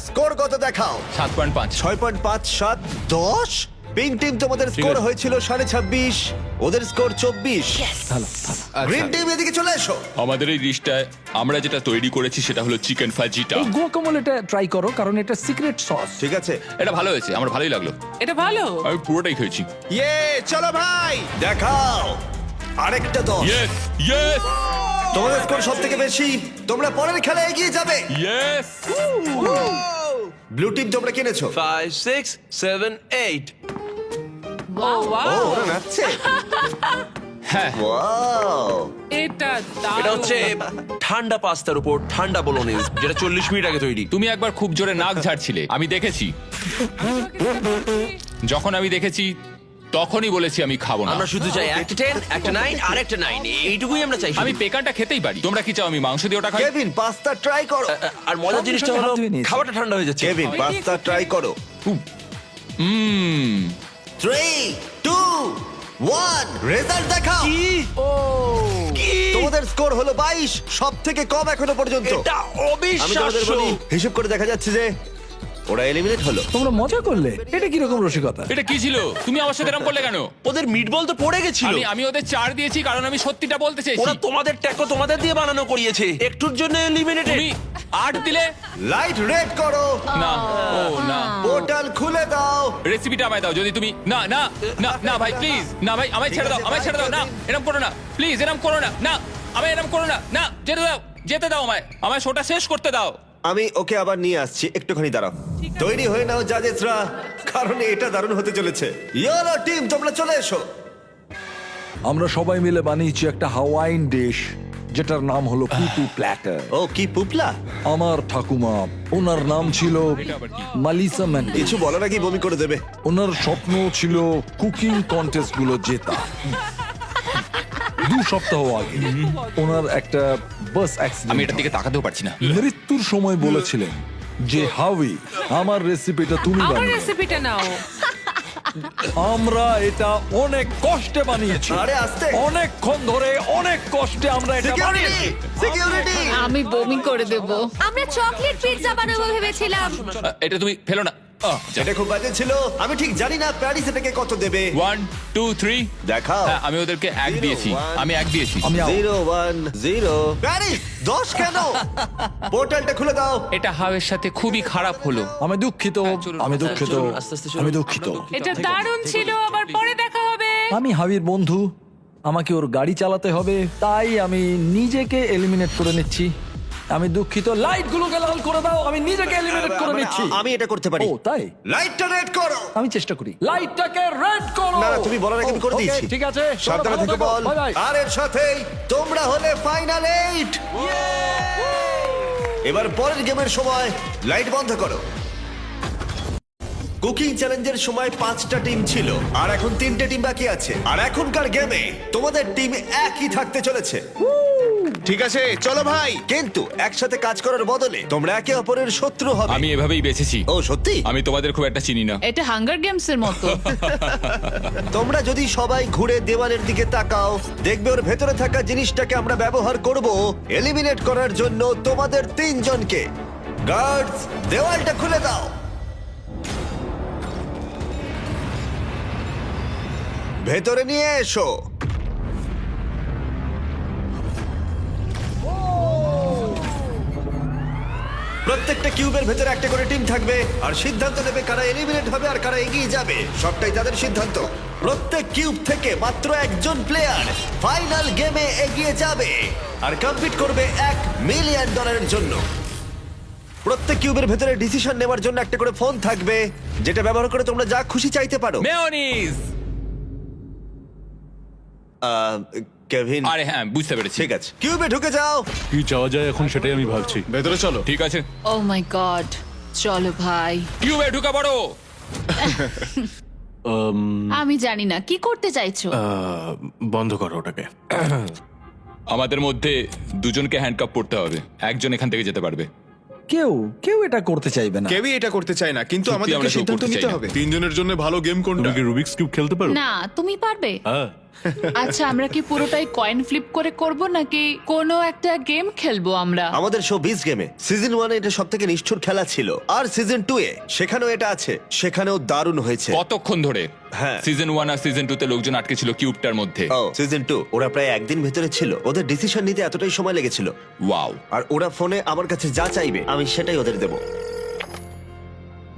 স্কোর কত দেখাও? 7.5। 6.5, 7, 10। পিঙ্ক টিম, তোমাদের স্কোর আছে। হয়েছিল 26.5, ওদের স্কোর 24। ভালো ভালো। গ্রিন টিম এদিকে চলে এসো। আমাদের এই ডিশটায় আমরা যেটা তৈরি করেছি সেটা হলো চিকেন ফাজিটা। এই গুয়াকামোল এটা ট্রাই করো, কারণ এটা সিক্রেট সস। ঠিক আছে, এটা ভালো হয়েছে, আমার ভালোই লাগলো। এটা ভালো। আমি পুরোটাই খেয়েছি। ইয়ে চলো ভাই। দেখাও। আরেকটা 10। ইয়েস ইয়েস তোমাদের স্কোর সব থেকে বেশি, তোমরা পরের খেলায় এগিয়ে যাবে। ইয়েস ব্লু টিম তোমরা কিনেছো। 5 6 7 8 ও ও ওরা নাচছে। হ্যাঁ ওয়াও, এটা এটা হচ্ছে ঠান্ডা পাস্তার উপর ঠান্ডা বোলোনিজ, যেটা 40 মিনিট আগে তৈরি। তুমি একবার খুব জোরে নাক ঝাড়ছিলে, আমি দেখেছি। যখন আমি দেখেছি তখনই বলেছি আমি খাবো না। আমরা শুধু চাই একটা 10 একটা 9 আর একটা 9, এইটুকুই আমরা চাই। আমি পেকানটা খেতেই পারি। তোমরা কি চাও আমি মাংস দিয়ে ওটা খাই? কেভিন পাস্তা ট্রাই করো। আর মজার জিনিসটা হলো হাত ধুয়ে নিয়েছি। খাবারটা ঠান্ডা হয়ে যাচ্ছে। কেভিন পাস্তা ট্রাই করো। হুম 3 2 1 রেজাল্ট দেখাও। তোমাদের স্কোর হলো 22, সব থেকে কম এখনো পর্যন্ত। এটা আমি তোমাদের অবিশ্বাস্য। বলি, হিসেব করে দেখা যাচ্ছে যে ওরা এলিমিনেট হলো। তোমরা মজা করলে, এটা কিরকম রসিকতা? এটা কি ছিল? তুমি আমার সাথে এরকম করলে কেন? ওদের মিটবল তো পড়ে গেছিল। আমি ওদের 4 দিয়েছি কারণ আমি সত্যিটা বলতে চাইছি। ওরা তোমাদের ট্যাকো তোমাদের দিয়ে বানানো করিয়েছে, একটুর জন্য এলিমিনেটেড। তুমি 8 দিলে লাইট রেড করো, না। ও না, পোর্টাল খুলে দাও। রেসিপিটা আমায় দাও। যদি তুমি না না না না ভাই প্লিজ, না ভাই আমায় ছেড়ে দাও, আমায় ছেড়ে দাও। না এরকম করো না প্লিজ, এরকম করো না। না আমায় এরকম করো না। না যেতে দাও, যেতে দাও আমায় শোটা শেষ করতে দাও। আমি ওকে আবার নিয়ে আসছি, একটুখানি দাঁড়াও। তৈরি হয়ে নাও জাজেসরা, কারণ এটা দারুণ হতে চলেছে। ইয়েলো টিম তোমরা চলে এসো। আমরা সবাই মিলে বানিয়েছি একটা হাওয়াইন ডিশ, যেটার নাম হলো পুপু প্ল্যাটার। ও কি পুপলা? আমার ঠাকুমা, ওনার নাম ছিল মালিসা ম্যান্ডি। কিছু বলার আগেই বমি করে দেবে। ওনার স্বপ্ন ছিল কুকিং কন্টেস্ট গুলো জেতা। 2 সপ্তাহ আগে ওনার একটা বাস আমি অ্যাক্সিডেন্ট, এটার দিকে তাকাতেও পারছি না। মৃত্যুর সময় বলেছিলেন যে হাউই, আমার রেসিপিটা তুমি আমার বানিও। রেসিপিটা নাও। আমরা এটা অনেক কষ্টে বানিয়েছি, আরে আস্তে। অনেকক্ষণ ধরে অনেক কষ্টে আমরা এটা বানিয়েছি। সিকিউরিটি আমি বমি করে দেব। আমরা চকলেট পিৎজা বানাবো ভেবেছিলাম। এটা তুমি ফেলো না। এটা খুব বাজে ছিল। আমি ঠিক জানি না প্যারিস এটাকে কত দেবে। 1 2 3 দেখাও। হ্যাঁ আমি ওদেরকে 1 দিয়েছি। আমি 1 দিয়েছি। আমি out। 0 1 0 প্যারিস 10 কেন? পোর্টালটা খুলে দাও। এটা হাওয়ের সাথে খুবই খারাপ হলো। আমি দুঃখিত, চলুন, আমি দুঃখিত, চলুন, আস্তে আস্তে চলুন। আমি দুঃখিত। এটা দারুণ ছিল, আবার পরে দেখা হবে। আমি হাবির বন্ধু, আমাকে ওর গাড়ি চালাতে হবে, তাই আমি নিজেকে এলিমিনেট করে নিচ্ছি। আমি দুঃখিত। লাইটগুলোকে লাল করে দাও, আমি নিজেকে এলিমিনেট করে নিচ্ছি। আমি এটা করতে পারি। ও তাই? লাইটটা রেড করো। আমি চেষ্টা করি। লাইটটাকে রেড করো। না না, তুমি বলার আগে আমি করে ওকে, দিয়েছি। ঠিক আছে, সাবধানে ভালো থেকে থেকো। বল। Bye bye। আর এর সাথেই তোমরা হলে ফাইনাল 8। এবার পরের গেমের সময় লাইট বন্ধ করো। কুকিং চ্যালেঞ্জের সময় 5টা টিম ছিল, আর এখন 3টে টিম বাকি আছে। আর এখনকার গেমে তোমাদের টিম একই থাকতে চলেছে, ঠিক আছে চলো ভাই। কিন্তু একসাথে কাজ করার বদলে তোমরা একে অপরের শত্রু হবে। আমি এভাবেই বেঁচেছি। ও সত্যি? আমি তোমাদের খুব একটা চিনি না। এটা হাঙ্গার গেমস এর মতো। তোমরা যদি সবাই ঘুরে দেওয়ালের দিকে তাকাও, দেখবে ওর ভেতরে থাকা জিনিসটাকে আমরা ব্যবহার করব এলিমিনেট করার জন্য তোমাদের 3 জনকে। গার্ডস, দেওয়ালটা খুলে দাও। ভেতরে নিয়ে এসো। প্রত্যেকটা কিউবের ভেতরে একটা করে টিম থাকবে, আর সিদ্ধান্ত নেবে কারা এলিমিনেট হবে আর কারা এগিয়ে যাবে। সবটাই তাদের সিদ্ধান্ত। প্রত্যেক কিউব থেকে মাত্র একজন প্লেয়ার ফাইনাল গেমে এগিয়ে যাবে আর কম্পিট করবে $1 মিলিয়ন জন্য। প্রত্যেক কিউবের ভেতরে ডিসিশন নেওয়ার জন্য একটা করে ফোন থাকবে, যেটা ব্যবহার করে তোমরা যা খুশি চাইতে পারো। মেয়োনিজ। কেভিন, আরে হ্যাঁ বুঝতে পেরেছি। ঠিক আছে, কিউবে ঢুকে যাও। কি চাওয়া যায় এখন সেটাই আমি ভাবছি। ভেতরে চলো। ঠিক আছে, ও মাই গড, চলো ভাই। কিউবে ঢুকে পড়ো। আমি জানি না কি করতে চাইছো। বন্ধ করো ওটাকে। আমাদের মধ্যে 2জনকে হ্যান্ডকাপ পড়তে হবে। একজন এখান থেকে যেতে পারবে। কেউ এটা করতে চাইবে না। কেউই এটা করতে চায় না, কিন্তু সত্যি আমাদেরকে আমরা কেউ সিদ্ধান্ত করতে নিতে চাই না। হবে। 3 জনের জন্য ভালো গেম কোনটা? রুবিক্স কিউব খেলতে পারো? না, তুমি পারবে। হ্যাঁ। আচ্ছা, আমরা কি পুরোটাই কয়েন ফ্লিপ করে করব নাকি কোনো একটা গেম খেলবো আমরা? আমাদের শো 20 গেমে সিজন 1 এটা সবথেকে নিষ্ঠুর খেলা ছিল, আর সিজন 2 এ সেখানেও এটা আছে, সেখানেও দারুণ হয়েছে। কতক্ষণ ধরে? হ্যাঁ। সিজন 1 আর সিজন 2 তে লোকজন আটকে ছিল কিউবটার মধ্যে। ও সিজন 2 ওরা প্রায় একদিন ভেতরে ছিল। ওদের ডিসিশন নিতে এতটাই সময় লেগেছিল। ওয়াও। আর ওরা ফোনে আমার কাছে যা চাইবে আমি সেটাই ওদের দেব।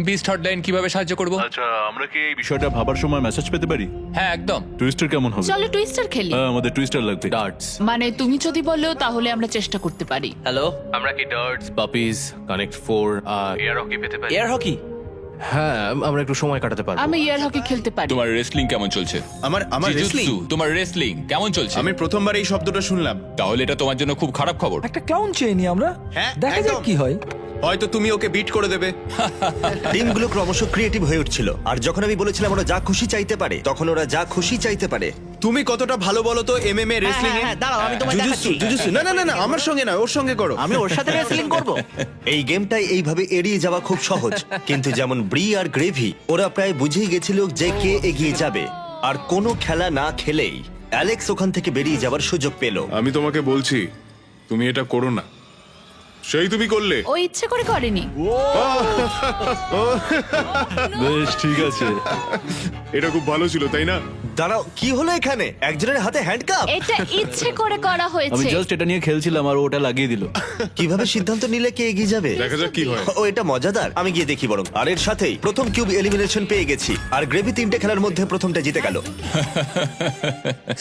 বিস্ট হটলাইন কিভাবে সাহায্য করব? আচ্ছা, আমরা কি এই বিষয়টা ভাবার সময় মেসেজ পেতে পারি? হ্যাঁ, একদম। টুইস্টার কেমন হবে? চলো টুইস্টার খেলি। হ্যাঁ, আমাদের টুইস্টার লাগবে। ডার্টস। মানে তুমি যদি বলো তাহলে আমরা চেষ্টা করতে পারি। হ্যালো, আমরা কি ডার্টস, পাপিজ, কানেক্ট 4 আর এয়ার হকি পেতে পারি? Air hockey? হ্যাঁ, আমরা একটু সময় কাটাতে পারবো। আমি এয়ার হকি খেলতে পারি। তোমার রেসলিং কেমন চলছে? আমার রেসলিং? জিজুৎসু, তোমার রেসলিং কেমন চলছে? আমি প্রথমবার এই শব্দটা শুনলাম। তাহলে এটা তোমার জন্য খুব খারাপ খবর। একটা ক্লাউন চেয়ে নি আমরা, হ্যাঁ, দেখা যাক একদম। কি হয়। হয়তো তুমি ওকে বিট করে দেবে। টিমগুলো ক্রমশ ক্রিয়েটিভ হয়ে উঠছিল, আর যখন আমি বলেছিলাম ওরা যা খুশি চাইতে পারে, তখন ওরা যা খুশি চাইতে পারে। তুমি কতটা ভালো বলো তো এমএমএ রেসলিং এ? দাঁড়াও, আমি তোমায় জুজুৎসু, দেখাচ্ছি। জুজুৎসু। না না না না, আমার সঙ্গে না, ওর সঙ্গে করো। আমি ওর সাথে রেসলিং করব। এই গেমটাই এইভাবে এড়িয়ে যাওয়া খুব সহজ, কিন্তু যেমন ব্রি আর গ্রেভি, ওরা প্রায় বুঝেই গেছিল যে কে এগিয়ে যাবে। আর কোনো খেলা না খেলেই অ্যালেক্স ওখান থেকে বেরিয়ে যাওয়ার সুযোগ পেল। আমি তোমাকে বলছি, তুমি এটা করো না। সেই তুমি করলে। ও ইচ্ছে করে করেনি। বেশ, ঠিক আছে। এটা খুব ভালো ছিল, তাই না? দাঁড়াও, কি হলো এখানে? একজনের হাতে হ্যান্ডকাপ। এটা ইচ্ছে করে করা হয়েছে। এটা নিয়ে খেলছিলাম আর ওটা লাগিয়ে দিল। কিভাবে সিদ্ধান্ত নিলে কে এগিয়ে যাবে? দেখা যাক কি হয়। ও, এটা মজাদার। আমি গিয়ে দেখি বরং। আর এর সাথেই প্রথম কিউব এলিমিনেশন পেয়ে গেছি, আর গ্রেভি 3টে খেলার মধ্যে প্রথমটা জিতে গেল।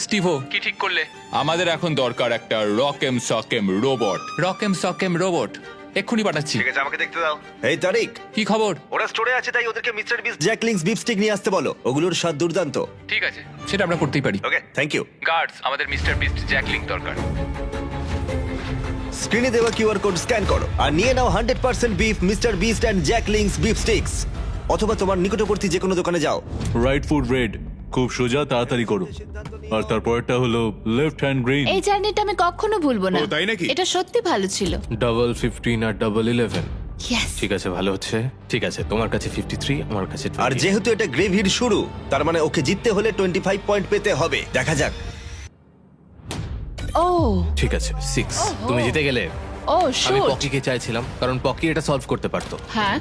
স্টিভো, কি ঠিক করলে? আমাদের এখন দরকার একটা রকেম সকেম রোবট। রকেম সকেম রোবট এক্ষুনি পাঠাচ্ছি। ঠিক আছে, আমাকে দেখতে দাও। এই তারিক, কি খবর? ওরা স্টোরে আছে, তাই ওদেরকে mister beast Jack Link's beef stick নিয়ে আসতে বলো। ওগুলোর স্বাদ দুর্দান্ত। ঠিক আছে, সেটা আমরা করতেই পারি। Okay, thank you. গার্ডস, আমাদের মিস্টার বিস্ট জ্যাকলিং দরকার। স্ক্রিনে দেওয়া কিউআর কোড স্ক্যান করো আর নিয়ে নাও 100% beef Mister Beast and Jack Link's beef sticks. অথবা তোমার নিকটবর্তী যে কোনো দোকানে যাও। রাইট ফুট রেড, খুব সোজা, তাড়াতাড়ি করো। আর তারপরটা হলো লেফট হ্যান্ড গ্রিন। এই জার্নিটা আমি কখনো ভুলবো না। ও, তাই নাকি? এটা সত্যি ভালো ছিল। ডাবল 15 আর ডাবল 11। ইয়েস। ঠিক আছে, ভালো হচ্ছে। ঠিক আছে, তোমার কাছে 53, আমার কাছে 20। আর যেহেতু এটা গ্রেভির শুরু, তার মানে ওকে জিততে হলে 25 পয়েন্ট পেতে হবে। দেখা যাক। ও ঠিক আছে, 6। তুমি জিতে গেলে। ও আমি শুট। পকিকে চাইছিলাম, কারণ পকি এটা সলভ করতে পারতো। হ্যাঁ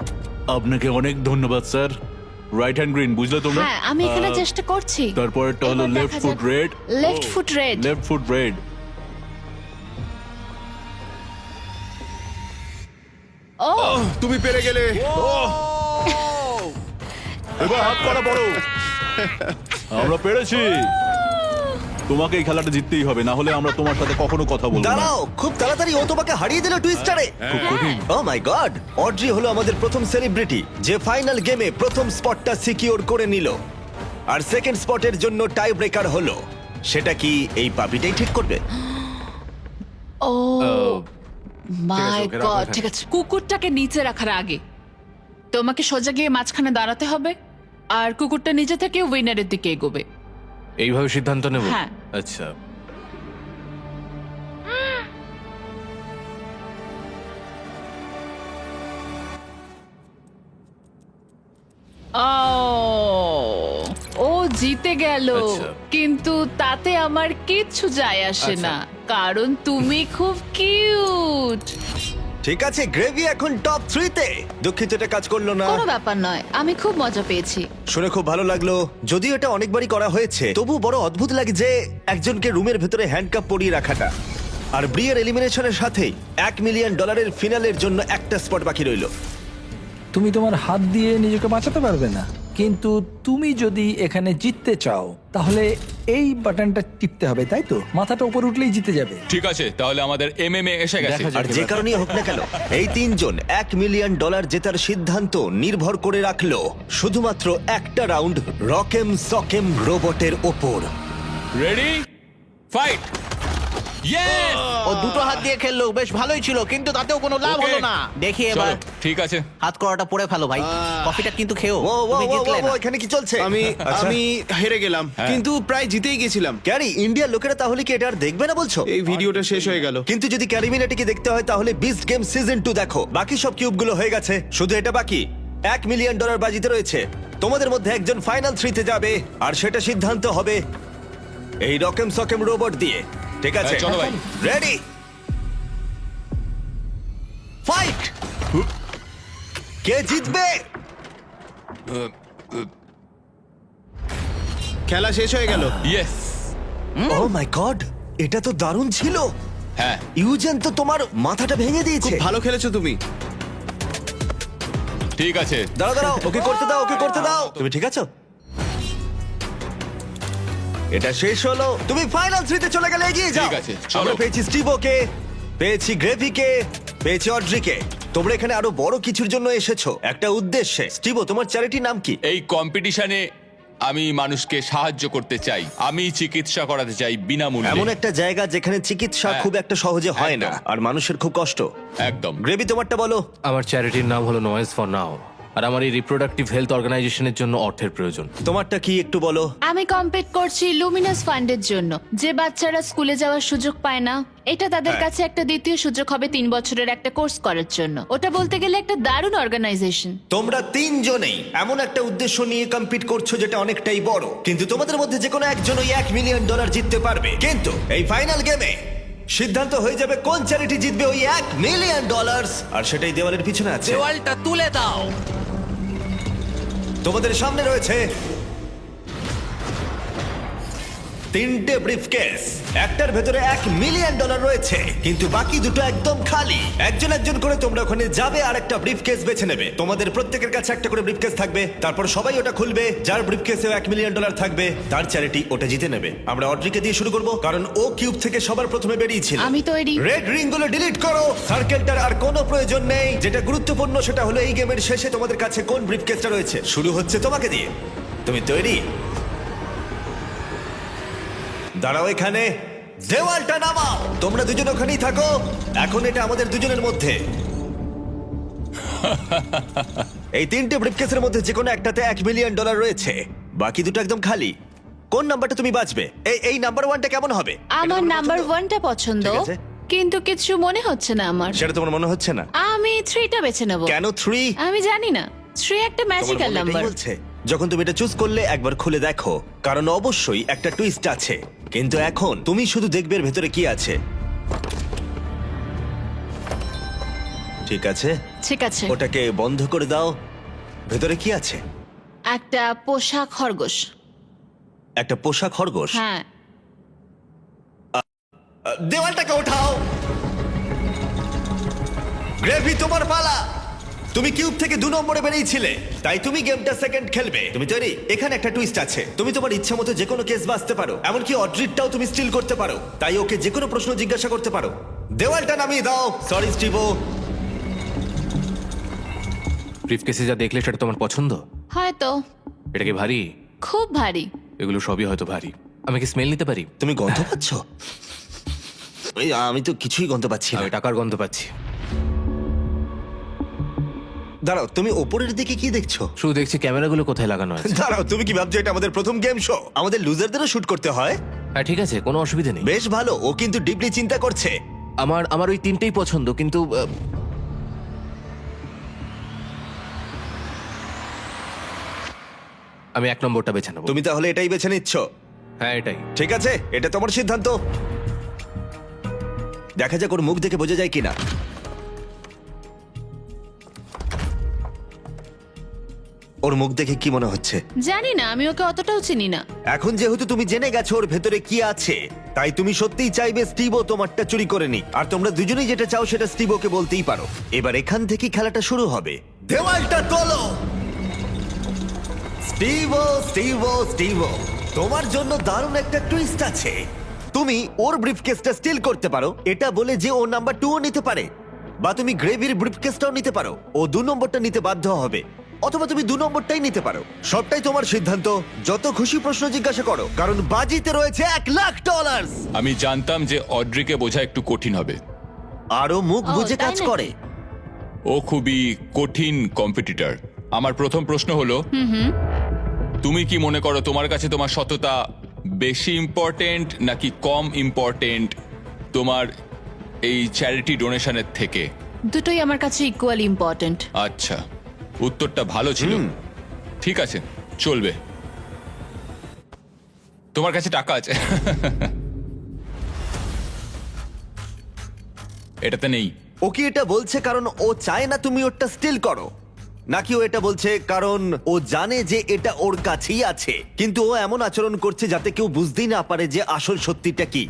আপনাকে অনেক ধন্যবাদ স্যার। রাইট হ্যান্ড গ্রিন, বুঝলে তোমরা? হ্যাঁ, আমি এখানে চেষ্টা করছি। তারপরটা হলো এবার লেফট দেখা ফুট যাক। Red. Left foot red. Left foot red. ও তুমি পেরে গেলে। এবার হাত করা বড়। আমরা পেরেছি। তোমাকে এই খেলাটা জিততেই হবে, না হলে আমরা তোমার সাথে কখনো কথা বলবো না। দাঁড়াও, খুব তাড়াতাড়ি ও তোমাকে হারিয়ে দিল টুইস্টারে। খুব কঠিন। ও মাই গড, অড্রি হলো আমাদের প্রথম সেলিব্রিটি যে ফাইনাল গেমে প্রথম স্পটটা সিকিউর করে নিল। আর সেকেন্ড স্পটের জন্য টাই ব্রেকার হলো। সেটা কি এই পাপিটাই ঠিক করবে? ও মাই ওকে রাখো গড। এখানে। ঠিক আছে, কুকুরটাকে নিচে রাখার আগে তোমাকে সোজা গিয়ে মাঝখানে দাঁড়াতে হবে, আর কুকুরটা নিজে থেকে উইনারের দিকে এগোবে। এইভাবে সিদ্ধান্ত নেব? হ্যাঁ। আচ্ছা। ও জিতে গেল, আচ্ছা। কিন্তু তাতে আমার কিচ্ছু যায় আসে আচ্ছা। না, কারণ তুমি খুব কিউট। ঠিক আছে, গ্রেভি এখন টপ 3-তে। দুঃখিত, এটা কাজ করলো না। কোনো ব্যাপার নয়, আমি খুব মজা পেয়েছি। শুনে খুব ভালো লাগলো। যদিও এটা অনেকবারই করা হয়েছে, তবু বড় অদ্ভুত লাগে যে একজনকে রুমের ভেতরে হ্যান্ডকাপ পরিয়ে রাখাটা। আর ব্রিয়ের এলিমিনেশনের সাথেই $1 মিলিয়ন ফিনালের জন্য একটা স্পট বাকি রইল। তুমি তোমার হাত দিয়ে নিজেকে বাঁচাতে পারবে না, কিন্তু তুমি যদি এখানে জিততে চাও তাহলে এই বাটনটা টিপতে হবে, তাই তো? মাথাটা উপর উঠলেই জিতে যাবে। ঠিক আছে, তাহলে আমাদের এমএমএ এসে গেছে। দেখা যাক। আর যে কারণেই হোক না কেন, এই তিনজন $1 মিলিয়ন জেতার সিদ্ধান্ত নির্ভর করে রাখলো শুধুমাত্র একটা রাউন্ড রকেম সকেম রোবটের ওপর। Ready, fight. ইয়েস! ও দুটো হাত দিয়ে খেললো, বেশ ভালোই ছিল, কিন্তু তাতেও কোনো লাভ Okay. হলো না। দেখি এবার চলো, ঠিক আছে। হাত করাটা পরে ফেলো ভাই। কফিটা কিন্তু খেও। ও ও তুমি ও, জিতলে ও, না। ও, এখানে কি চলছে? আচ্ছা। আমি হেরে গেলাম, কিন্তু প্রায় জিতেই গেছিলাম। ক্যারি, ইন্ডিয়ার লোকেরা তাহলে কি এটা আর দেখবে না বলছো? এই ভিডিওটা শেষ হয়ে গেল। কিন্তু যদি ক্যারিমিনাটিকে দেখতে হয় তাহলে বিস্ট গেম সিজন 2 দেখো। বাকি সব কিউবগুলো হয়ে গেছে, শুধু এটা বাকি। $1 মিলিয়ন বাজিতে রয়েছে। তোমাদের মধ্যে একজন ফাইনাল 3-তে যাবে, আর সেটা সিদ্ধান্ত হবে এই রকেম সকেম রোবট দিয়ে। ঠিক আছে, চলো ভাই। Ready, fight. কে জিতবে? খেলা শেষ হয়ে গেল। ইয়েস। ও মাই গড, এটা তো দারুণ ছিল। হ্যাঁ, ইউজেন তো তোমার মাথাটা ভেঙে দিয়েছে। ভালো খেলেছো তুমি। ঠিক আছে। দাঁড়াও দাঁড়াও, ওকে করতে দাও, ওকে করতে দাও। তুমি ঠিক আছো? এটা শেষ হলো, তুমি ফাইনাল 3 তে চলে গেলে, এগিয়ে যাও। ঠিক আছে, চলো। আমরা পেয়েছি স্টিভোকে, পেয়েছি গ্রেভিকে, পেয়েছি অড্রিকে। তোমরা এখানে আরো বড় কিছুর জন্য এসেছো, একটা উদ্দেশ্যে। স্টিভো, তোমার চ্যারিটির নাম কি? এই কম্পিটিশনে আমি মানুষকে সাহায্য করতে চাই, আমি চিকিৎসা করাতে চাই এমন বিনামূল্যে। একটা জায়গা যেখানে চিকিৎসা হ্যাঁ, খুব একটা সহজে হয় না, একদম। আর মানুষের খুব কষ্ট। একদম। গ্রেভি, তোমারটা বলো। আমার চ্যারিটির নাম হলো নয়েজ ফর নাও, আর আমার এই রিপ্রোডাক্টিভ হেলথ অর্গানাইজেশনের জন্য অর্থের প্রয়োজন। তোমারটা কি একটু বলো। আমি কম্পিট করছি লুমিনাস ফান্ডের জন্য, যে বাচ্চারা স্কুলে যাওয়ার সুযোগ পায় না। এটা তাদের হ্যাঁ। কাছে একটা দ্বিতীয় সুযোগ হবে 3 বছরের একটা কোর্স করার জন্য। ওটা বলতে গেলে একটা দারুণ অর্গানাইজেশন। তোমরা তিনজনেই এমন একটা উদ্দেশ্য নিয়ে কম্পিট করছো যেটা অনেকটাই বড়, কিন্তু তোমাদের মধ্যে যে কোনো একজনই $1 মিলিয়ন জিততে পারবে। কিন্তু এই ফাইনাল গেমে সিদ্ধান্ত হয়ে যাবে কোন চ্যারিটি জিতবে ওই $1 মিলিয়ন, আর সেটাই দেওয়ালের পিছনে আছে। দেওয়ালটা তুলে দাও। তোমাদের সামনে রয়েছে 3টে ব্রিফকেস, একটার ভেতরে $1 মিলিয়ন রয়েছে, কিন্তু বাকি দুটো একদম খালি। একজন একজন করে তোমরা ওখানে যাবে আর একটা ব্রিফকেস বেছে নেবে। তোমাদের প্রত্যেকের কাছে একটা করে ব্রিফকেস থাকবে, তারপর সবাই ওটা খুলবে। যার ব্রিফকেসে $1 মিলিয়ন থাকবে তার চ্যারিটি ওটা জিতে নেবে। আমরা অড্রিকে দিয়ে শুরু করব, কারণ ও কিউব থেকে সবার প্রথমে বেরিয়েছিল। আমি তৈরি। রেড রিং গুলো ডিলিট করো, সার্কেলটার আর কোনো প্রয়োজন নেই। যেটা গুরুত্বপূর্ণ সেটা হলো এই গেমের শেষে তোমাদের কাছে কোন ব্রিফকেসটা রয়েছে। শুরু হচ্ছে তোমাকে দিয়ে। তুমি তৈরি? দাঁড়াও এখানে, দেওয়ালটা নামাও। তোমরা দুজন ওখানেই থাকো, এখন এটা আমাদের দুজনের মধ্যে। এই 3টে ব্রিফকেসের মধ্যে যে কোনো একটাতে $1 মিলিয়ন রয়েছে, বাকি দুটো একদম খালি। কোন নাম্বারটা তুমি বাঁচবে? এই নাম্বার 1টা কেমন হবে? আমার নাম্বার 1টা পছন্দ, ঠিক আছে। কিন্তু কিছু মনে হচ্ছে না আমার। সেটা তোমার মনে হচ্ছে না? আমি 3টা বেছে নেব। কেন 3? আমি জানি না, 3 একটা ম্যাজিক্যাল নাম্বার। যখন তুমি এটা চুজ করলে একবার খুলে দেখো, কারণ অবশ্যই একটা টুইস্ট আছে। কিন্তু এখন তুমি শুধু দেখবে এর ভেতরে কি আছে। ঠিক আছে, ঠিক আছে। ওটাকে বন্ধ করে দাও। ভেতরে কি আছে? একটা পোষা খরগোশ। একটা পোষা খরগোশ? হ্যাঁ। দেওয়ালটাকে ওঠাও। গ্রেভি, তোমার পালা। তুমি কিউব থেকে 2 নম্বরে বেরিয়েছিলে, তাই তুমি গেমটা সেকেন্ড খেলবে। তুমি তৈরি? এখানে একটা টুইস্ট আছে, তুমি তোমার ইচ্ছা মতো যে কোনো কেস বাঁচতে পারো, এমনকি অড্রিটটাও তুমি স্টিল করতে পারো। তাই ওকে যে কোনো প্রশ্ন জিজ্ঞাসা করতে পারো। দেওয়ালটা নামিয়ে দাও। সরি স্টিভো। ব্রিফকেসে যা দেখলে সেটা তোমার পছন্দ? হয়তো। এটা কি ভারী? খুব ভারী। এগুলো সবই হয়তো ভারী। আমি কি স্মেল নিতে পারি? তুমি গন্ধ পাচ্ছ? আমি তো কিছুই গন্ধ পাচ্ছি না। আমি টাকার গন্ধ পাচ্ছি। দাঁড়াও, তুমি ওপরের দিকে কি দেখছো? শুধু দেখছি ক্যামেরাগুলো কোথায় লাগানো আছে। দাঁড়াও, তুমি কি ভাবছো এটা আমাদের প্রথম গেম শো? আমাদের লুজারদেরও শুট করতে হয়। হ্যাঁ ঠিক আছে, কোনো অসুবিধা নেই। বেশ ভালো, ও কিন্তু ডিপলি চিন্তা করছে। আমার ওই 3টেই পছন্দ, কিন্তু আমি 1 নম্বরটা বেছে নেবো। তুমি তাহলে এটাই বেছে নিচ্ছ? হ্যাঁ এটাই। ঠিক আছে, এটা তোমার সিদ্ধান্ত। দেখা যাক ওর মুখ দেখে বোঝা যায় কিনা। ওর মুখ দেখে কি মনে হচ্ছে? জানি না, আমি ওকে অতটাও চিনি না। এখন যেহেতু তুমি জেনে গেছো ওর ভেতরে কি আছে, তাই তুমি সত্যিই চাইবে স্টিভো তোমারটা চুরি করে নি। আর তোমরা দুজনেই যেটা চাও সেটা স্টিভোকে বলতেই পারো। এবার এখান থেকে খেলাটা শুরু হবে। দেওয়ালটা তোলো। স্টিভো, স্টিভো, স্টিভো, তোমার জন্য দারুণ একটা টুইস্ট আছে। তুমি ওর ব্রিফকেসটা স্টিল করতে পারো, এটা বলে যে ও নাম্বার 2ও নিতে পারে, বা তুমি গ্রেভির ব্রিফকেসটাও নিতে পারো। ও 2 নম্বরটা নিতে বাধ্য হবে, অথবা তুমি 2 নম্বরটাই নিতে পারো। সবটাই তোমার সিদ্ধান্ত। যত খুশি প্রশ্ন জিজ্ঞাসা করো, কারণ বাজিতে রয়েছে $1 লাখ। আমি জানতাম যে অড্রিকে বোঝা একটু কঠিন হবে। আরো মুখ ও, বুঝে তাই কাজ নাকি? করে। ও খুবই কঠিন কম্পিটিটর। আমার প্রথম প্রশ্ন হলো, তুমি কি মনে করো তোমার কাছে তোমার সততা বেশি ইম্পর্টেন্ট নাকি কম ইম্পর্টেন্ট তোমার এই চ্যারিটি ডোনেশনের থেকে? দুটোই আমার কাছে ইকুয়ালি ইম্পর্ট্যান্ট। আচ্ছা, উত্তরটা ভালো ছিল। ঠিক আছে, চলবে। তোমার কাছে টাকা আছে। এটাতে নেই। ও কি এটা বলছে কারণ ও চায় না তুমি ওটা স্টিল করো, নাকি ও এটা বলছে কারণ ও জানে যে এটা ওর কাছেই আছে, কিন্তু ও এমন আচরণ করছে যাতে কেউ বুঝতেই না পারে যে আসল সত্যিটা কি?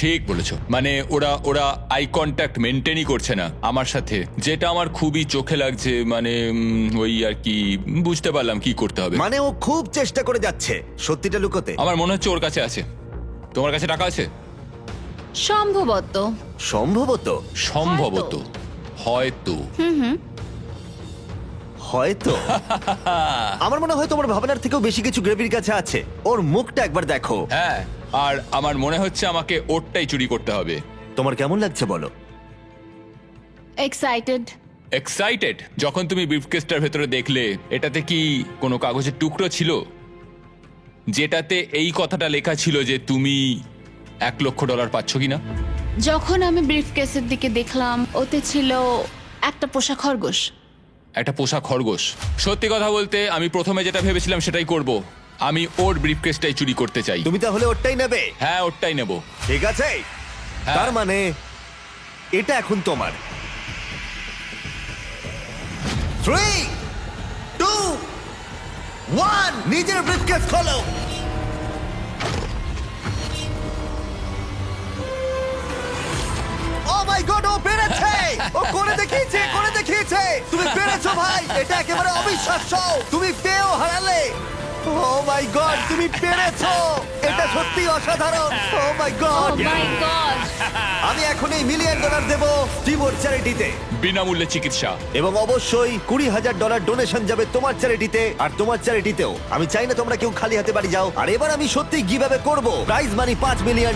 ঠিক বলেছো, মানে ওরা ওরা আই কন্ট্যাক্ট মেনটেনই করছে না আমার সাথে, যেটা আমার খুবই চোখে লাগছে। মানে ওই আর কি, বুঝতে পারলাম কি করতে হবে। মানে ও খুব চেষ্টা করে যাচ্ছে সত্যিটা লুকোতে। আমার মনে হচ্ছে ওর কাছে আছে। তোমার কাছে টাকা আছে? সম্ভবত। সম্ভবত। সম্ভবত, হয়তো। হয়তো আমার মনে হয় তোমার ভাবনার থেকেও বেশি কিছু গ্রেভির কাছে আছে। ওর মুখটা একবার দেখো। হ্যাঁ, আর আমার মনে হচ্ছে আমাকে ওরটাই চুরি করতে হবে। তোমার কেমন লাগছে বলো? এক্সাইটেড। এক্সাইটেড? যখন তুমি ব্রিফকেসটার ভেতরে দেখলে, এটাতে কি কোনো কাগজের টুকরো ছিল যেটাতে এই কথাটা লেখা ছিল যে তুমি $1 লক্ষ পাচ্ছ কিনা? যখন আমি ব্রিফকেসের দিকে দেখলাম, ওতে ছিল একটা পোষা খরগোশ। একটা পোষা খরগোশ? সত্যি কথা বলতে আমি প্রথমে যেটা ভেবেছিলাম সেটাই করব। আমি ওর ব্রিফকেসটাই চুরি করতে চাই। তুমি তাহলে ওরটাই নেবে? হ্যাঁ, ওরটাই নেব। ঠিক আছে, তার মানে এটা এখন তোমার। 3, 2, 1, নিজের ব্রিফকেস খোলো। ও মাই গড, ও পেরেছে! ও করে দেখিয়েছে, করে দেখিয়েছে! তুমি পেরেছো ভাই, এটা একেবারে অবিশ্বাস্য। তুমি পেয়েও হারালে। ও মাই গড, তুমি পেরেছো! এটা সত্যি অসাধারণ। ও মাই গড, আমি এখন এই $1 মিলিয়ন দেব স্টিভোর চ্যারিটিতে। বিনামূল্যে চিকিৎসা। এবং অবশ্যই $20,000 ডোনেশন যাবে তোমার চ্যারিটিতে আর তোমার চ্যারিটিতেও। আমি চাই না তোমরা কেউ খালি হাতে বাড়ি যাও। আর এবার আমি সত্যি গিভঅ্যাওয়ে করব প্রাইজ মানি $5 মিলিয়ন।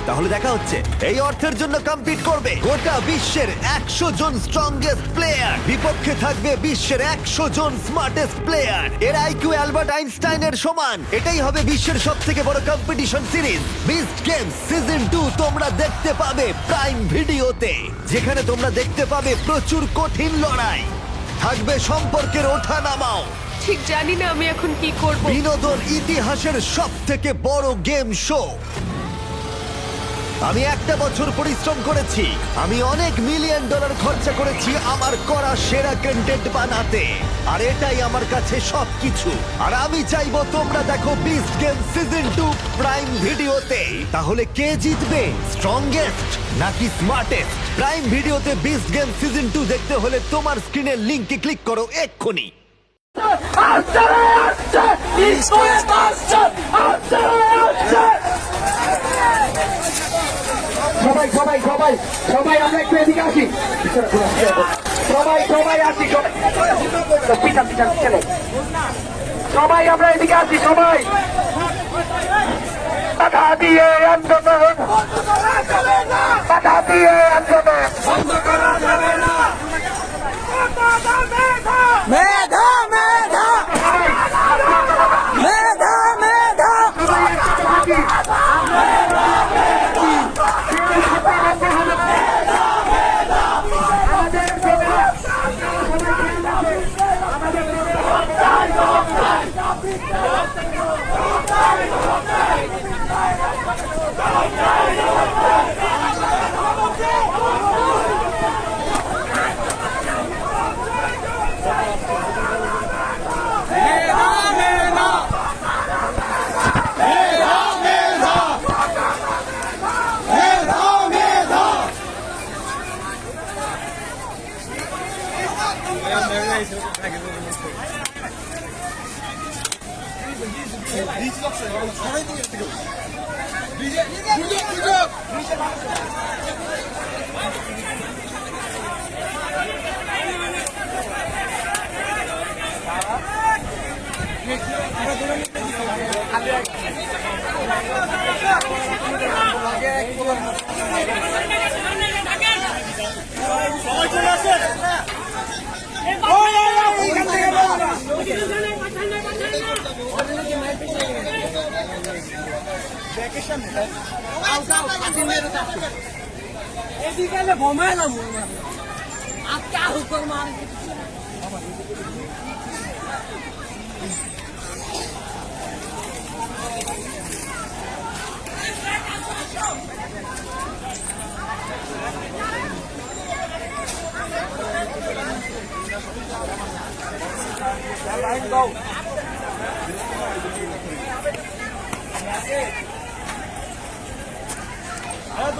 তাহলে দেখা হচ্ছে। এই অর্থের জন্য কম্পিট করবে গোটা বিশ্বের 100 জন স্ট্রংগেস্ট প্লেয়ার, বিপক্ষে থাকবে বিশ্বের 100 জন স্মার্টেস্ট প্লেয়ার। এর আইকিউ অ্যালবার্ট আইনস্টাইনের সমান। এটাই হবে বিশ্বের সবথেকে বড় competition series beast games season 2। তোমরা দেখতে পাবে প্রাইম ভিডিওতে, যেখানে তোমরা দেখতে পাবে প্রচুর কঠিন লড়াই, থাকবে সম্পর্কের ওঠা নামাও। ঠিক জানি না আমি এখন কি করব। বিনোদন ইতিহাসের সবথেকে বড় গেম শো। আমি একটা বছর পরিশ্রম করেছি, আমি অনেক $1 মিলিয়ন খরচা করেছি আমার করা সেরা কন্টেন্ট বানাতে, আর এটাই আমার কাছে সবকিছু। আর আমি চাইবো তোমরা দেখো বিস্ট গেম সিজন 2 প্রাইম ভিডিওতে। তাহলে কে জিতবে, স্ট্রংগেস্ট নাকি স্মার্টেস্ট? প্রাইম ভিডিওতে বিস্ট গেম সিজন 2 দেখতে হলে তোমার স্ক্রিনের লিংকে ক্লিক করো এক্ষুনি। সবাই সবাই সবাই সবাই আমরা একটু এদিকে আসি। সবাই সবাই আসি, সবাই আমরা এদিকে আসি। সবাই বাধা দিয়ে আন্দোলন, বাধা দিয়ে আন্দোলন। মেধা মেধা মেধা মেধা আরে